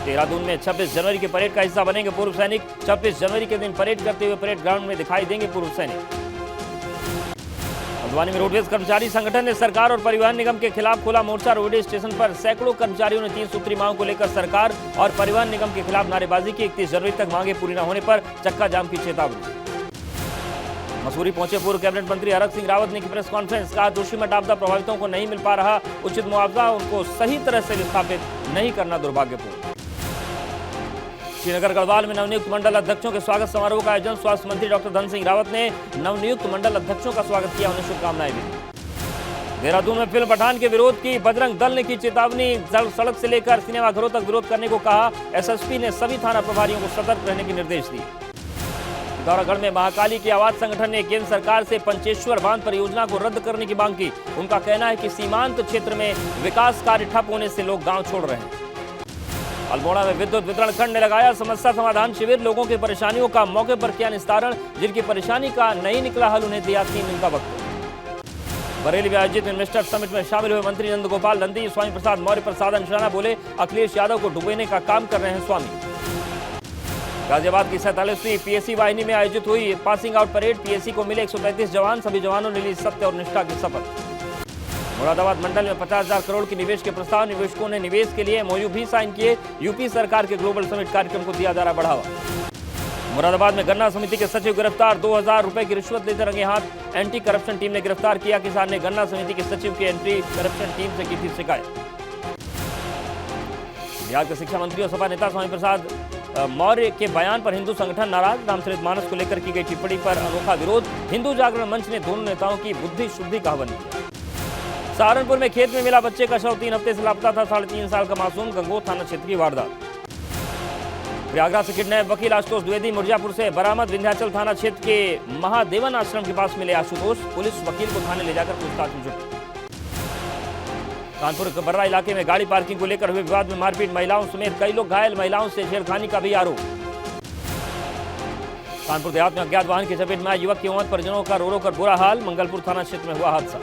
देहरादून में 26 जनवरी के परेड का हिस्सा बनेंगे पूर्व सैनिक। 26 जनवरी के दिन परेड करते हुए परेड ग्राउंड में दिखाई देंगे पूर्व सैनिक। हल्द्वानी में रोडवेज कर्मचारी संगठन ने सरकार और परिवहन निगम के खिलाफ खोला मोर्चा। रोडवेज स्टेशन पर सैकड़ों कर्मचारियों ने 3 सूत्री मांगों को लेकर सरकार और परिवहन निगम के खिलाफ नारेबाजी की। 31 जनवरी तक मांगे पूरी न होने पर चक्का जाम की चेतावनी। मसूरी पहुंचे पूर्व कैबिनेट मंत्री हरक सिंह रावत ने की प्रेस कॉन्फ्रेंस, कहा जोशीमठ आपदा प्रभावितों को नहीं मिल पा रहा उचित मुआवजा, उनको सही तरह से विस्थापित नहीं करना दुर्भाग्यपूर्ण। श्रीनगर गढ़वाल में नवनियुक्त मंडल अध्यक्षों के स्वागत समारोह का आयोजन। स्वास्थ्य मंत्री डॉक्टर धन सिंह रावत ने नवनियुक्त मंडल अध्यक्षों का स्वागत किया, उन्हें शुभकामनाएं दी। देहरादून में फिल्म पठान के विरोध की बजरंग दल ने की चेतावनी। सड़क से लेकर सिनेमाघरों तक विरोध करने को कहा। एसएसपी ने सभी थाना प्रभारियों को सतर्क रहने के निर्देश दिए। पिथौरागढ़ में महाकाली की आवाज संगठन ने केंद्र सरकार से पंचेश्वर बांध परियोजना को रद्द करने की मांग की। उनका कहना है कि सीमांत क्षेत्र में विकास कार्य ठप होने से लोग गांव छोड़ रहे हैं। अल्मोड़ा में विद्युत वितरण खंड ने लगाया समस्या समाधान शिविर। लोगों की परेशानियों का मौके पर किया निस्तारण। जिनकी परेशानी का नहीं निकला हल उन्हें दिया 3 दिन का वक्त। बरेली में आयोजित इन्वेस्टर समिट में शामिल हुए मंत्री नंद गोपाल नंदी, स्वामी प्रसाद मौर्य पर साधा निशाना, बोले अखिलेश यादव को डुबोने का काम कर रहे हैं स्वामी। गाजियाबाद की 47वीं पीएससी वाहिनी में आयोजित हुई पासिंग आउट परेड। पीएससी को मिले 133 जवान, सभी जवानों ने ली सत्य और निष्ठा की शपथ। मुरादाबाद मंडल में 50,000 करोड़ की निवेश के प्रस्ताव। निवेशकों ने निवेश के लिए एमओयू भी साइन किए। यूपी सरकार के ग्लोबल समिट कार्यक्रम को दिया जा रहा बढ़ावा। मुरादाबाद में गन्ना समिति के सचिव गिरफ्तार। 2,000 रुपए की रिश्वत लेते रंगे हाथ एंटी करप्शन टीम ने गिरफ्तार किया। किसान ने गन्ना समिति के सचिव की एंटी करप्शन टीम से की थी शिकायत। बिहार के शिक्षा मंत्री और सपा नेता स्वामी प्रसाद मौर्य के बयान पर हिंदू संगठन नाराज। रामचरितमानस को लेकर की गई टिप्पणी पर अनोखा विरोध। हिंदू जागरण मंच ने दोनों नेताओं की बुद्धि शुद्धि का आह्वान किया। सहारनपुर में खेत में मिला बच्चे का शव, 3 हफ्ते से लापता था 3.5 साल का मासूम। गंगोह थाना क्षेत्र की वारदात। प्रयागराज से किडनैप वकील आशुतोष द्विवेदी मिर्जापुर से बरामद। विंध्याचल थाना क्षेत्र के महादेवन आश्रम के पास मिले आशुतोष। पुलिस वकील को थाने ले जाकर पूछताछ में जुटी। कानपुर के बर्रा इलाके में गाड़ी पार्किंग को लेकर हुए विवाद में मारपीट, महिलाओं समेत कई लोग घायल। महिलाओं से छेड़खानी का भी आरोप। कानपुर देहात में अज्ञात वाहन की चपेट में आए युवक की मौत, परिजनों का रो रो कर बुरा हाल। मंगलपुर थाना क्षेत्र में हुआ हादसा।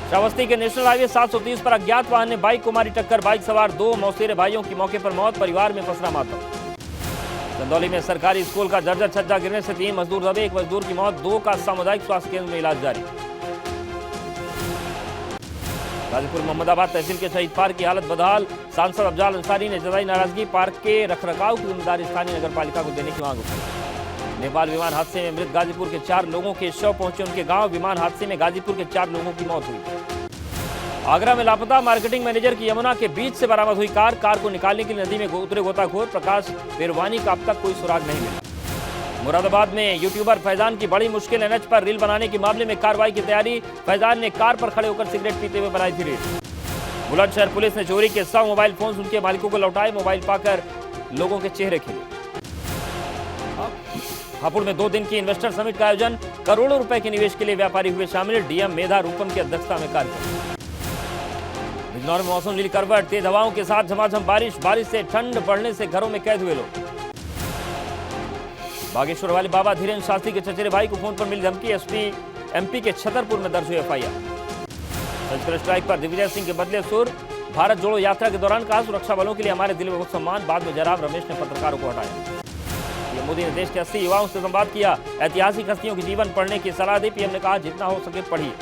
श्रावस्ती के नेशनल हाईवे 730 पर अज्ञात वाहन ने बाइक को मारी टक्कर। बाइक सवार 2 मौसेरे भाइयों की मौके पर मौत, परिवार में पसरा मातम। चंदौली में सरकारी स्कूल का जर्जर छज्जा गिरने से 3 मजदूर दबे, 1 मजदूर की मौत, 2 का सामुदायिक स्वास्थ्य केंद्र में इलाज जारी। गाजीपुर मोहम्मदाबाद तहसील के शहीद पार्क की हालत बदहाल। सांसद अफजाल अंसारी ने जताई नाराजगी। पार्क के रखरखाव की जिम्मेदारी स्थानीय नगरपालिका को देने की मांग उठाई। नेपाल विमान हादसे में मृत गाजीपुर के 4 लोगों के शव पहुंचे उनके गांव। विमान हादसे में गाजीपुर के 4 लोगों की मौत हुई। आगरा में लापता मार्केटिंग मैनेजर की यमुना के बीच से बरामद हुई कार। कार को निकालने के लिए नदी में उतरे गोताखोर। प्रकाश पेरवानी का अब तक कोई सुराग नहीं मिला। मुरादाबाद में यूट्यूबर फैजान की बड़ी मुश्किल, एनएच पर रील बनाने के मामले में कार्रवाई की तैयारी। फैजान ने कार पर खड़े होकर सिगरेट पीते हुए बनाई थी रील। बुलंदशहर पुलिस ने चोरी के 100 मोबाइल फोन उनके मालिकों को लौटाए। मोबाइल पाकर लोगों के चेहरे खिले। हापुड़ में 2 दिन की इन्वेस्टर समिट का आयोजन। करोड़ों रुपए के निवेश के लिए व्यापारी हुए शामिल। डीएम मेधा रूपम की अध्यक्षता में कार्यक्रम। बिजनौर में मौसम लील करवट, तेज हवाओं के साथ झमाझम बारिश। बारिश से ठंड बढ़ने से घरों में कैद हुए लोग। बागेश्वर वाले बाबा धीरेन्द्र शास्त्री के चचेरे भाई को फोन पर मिली धमकी। एमपी के छतरपुर में दर्ज हुई एफआईआर। सर्जिकल स्ट्राइक पर दिग्विजय सिंह के बदले सुर। भारत जोड़ो यात्रा के दौरान कहा सुरक्षा बलों के लिए हमारे दिल में बहुत सम्मान। बाद में जयराम रमेश ने पत्रकारों को हटाया। पीएम मोदी ने देश के 80 युवाओं से संवाद किया। ऐतिहासिक हस्तियों के जीवन पढ़ने की सलाह दी। पीएम ने कहा जितना हो सके पढ़िए।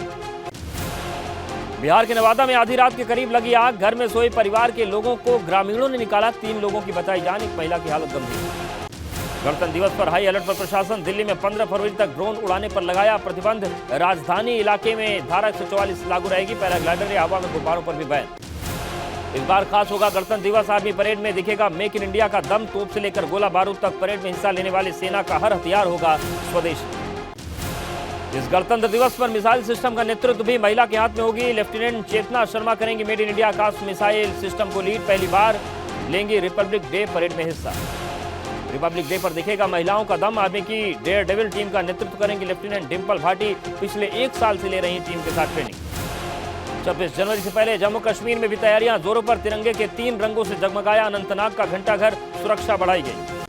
बिहार के नवादा में आधी रात के करीब लगी आग। घर में सोए परिवार के लोगों को ग्रामीणों ने निकाला। 3 लोगों की बचाई जान, एक महिला की हालत गंभीर। गणतंत्र दिवस पर हाई अलर्ट पर प्रशासन। दिल्ली में 15 फरवरी तक ड्रोन उड़ाने पर लगाया प्रतिबंध। राजधानी इलाके में धारा 144 लागू रहेगी। पैराग्लाइडर या हवा में गुब्बारों पर भी बैन। इस बार खास होगा गणतंत्र दिवस। आर्मी परेड में दिखेगा मेक इन इंडिया का दम। तोप से लेकर गोला बारूद तक परेड में हिस्सा लेने वाली सेना का हर हथियार होगा स्वदेशी। इस गणतंत्र दिवस पर मिसाइल सिस्टम का नेतृत्व भी महिला के हाथ में होगी। लेफ्टिनेंट चेतना शर्मा करेंगी made in India Akash missile system को लीड। पहली बार लेंगी रिपब्लिक डे परेड में हिस्सा। रिपब्लिक डे पर दिखेगा महिलाओं का दम। आर्मी की डेयर डेविल टीम का नेतृत्व करेंगी लेफ्टिनेंट डिंपल भाटी। पिछले 1 साल से ले रही टीम के साथ ट्रेनिंग। 26 जनवरी से पहले जम्मू कश्मीर में भी तैयारियां जोरों पर। तिरंगे के 3 रंगों से जगमगाया अनंतनाग का घंटाघर। सुरक्षा बढ़ाई गई।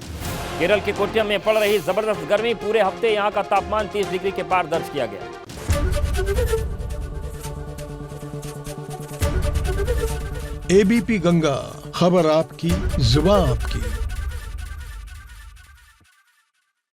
केरल के कोट्यम में पड़ रही जबरदस्त गर्मी। पूरे हफ्ते यहां का तापमान 30 डिग्री के पार दर्ज किया गया। एबीपी गंगा, खबर आपकी, जुबान आपकी।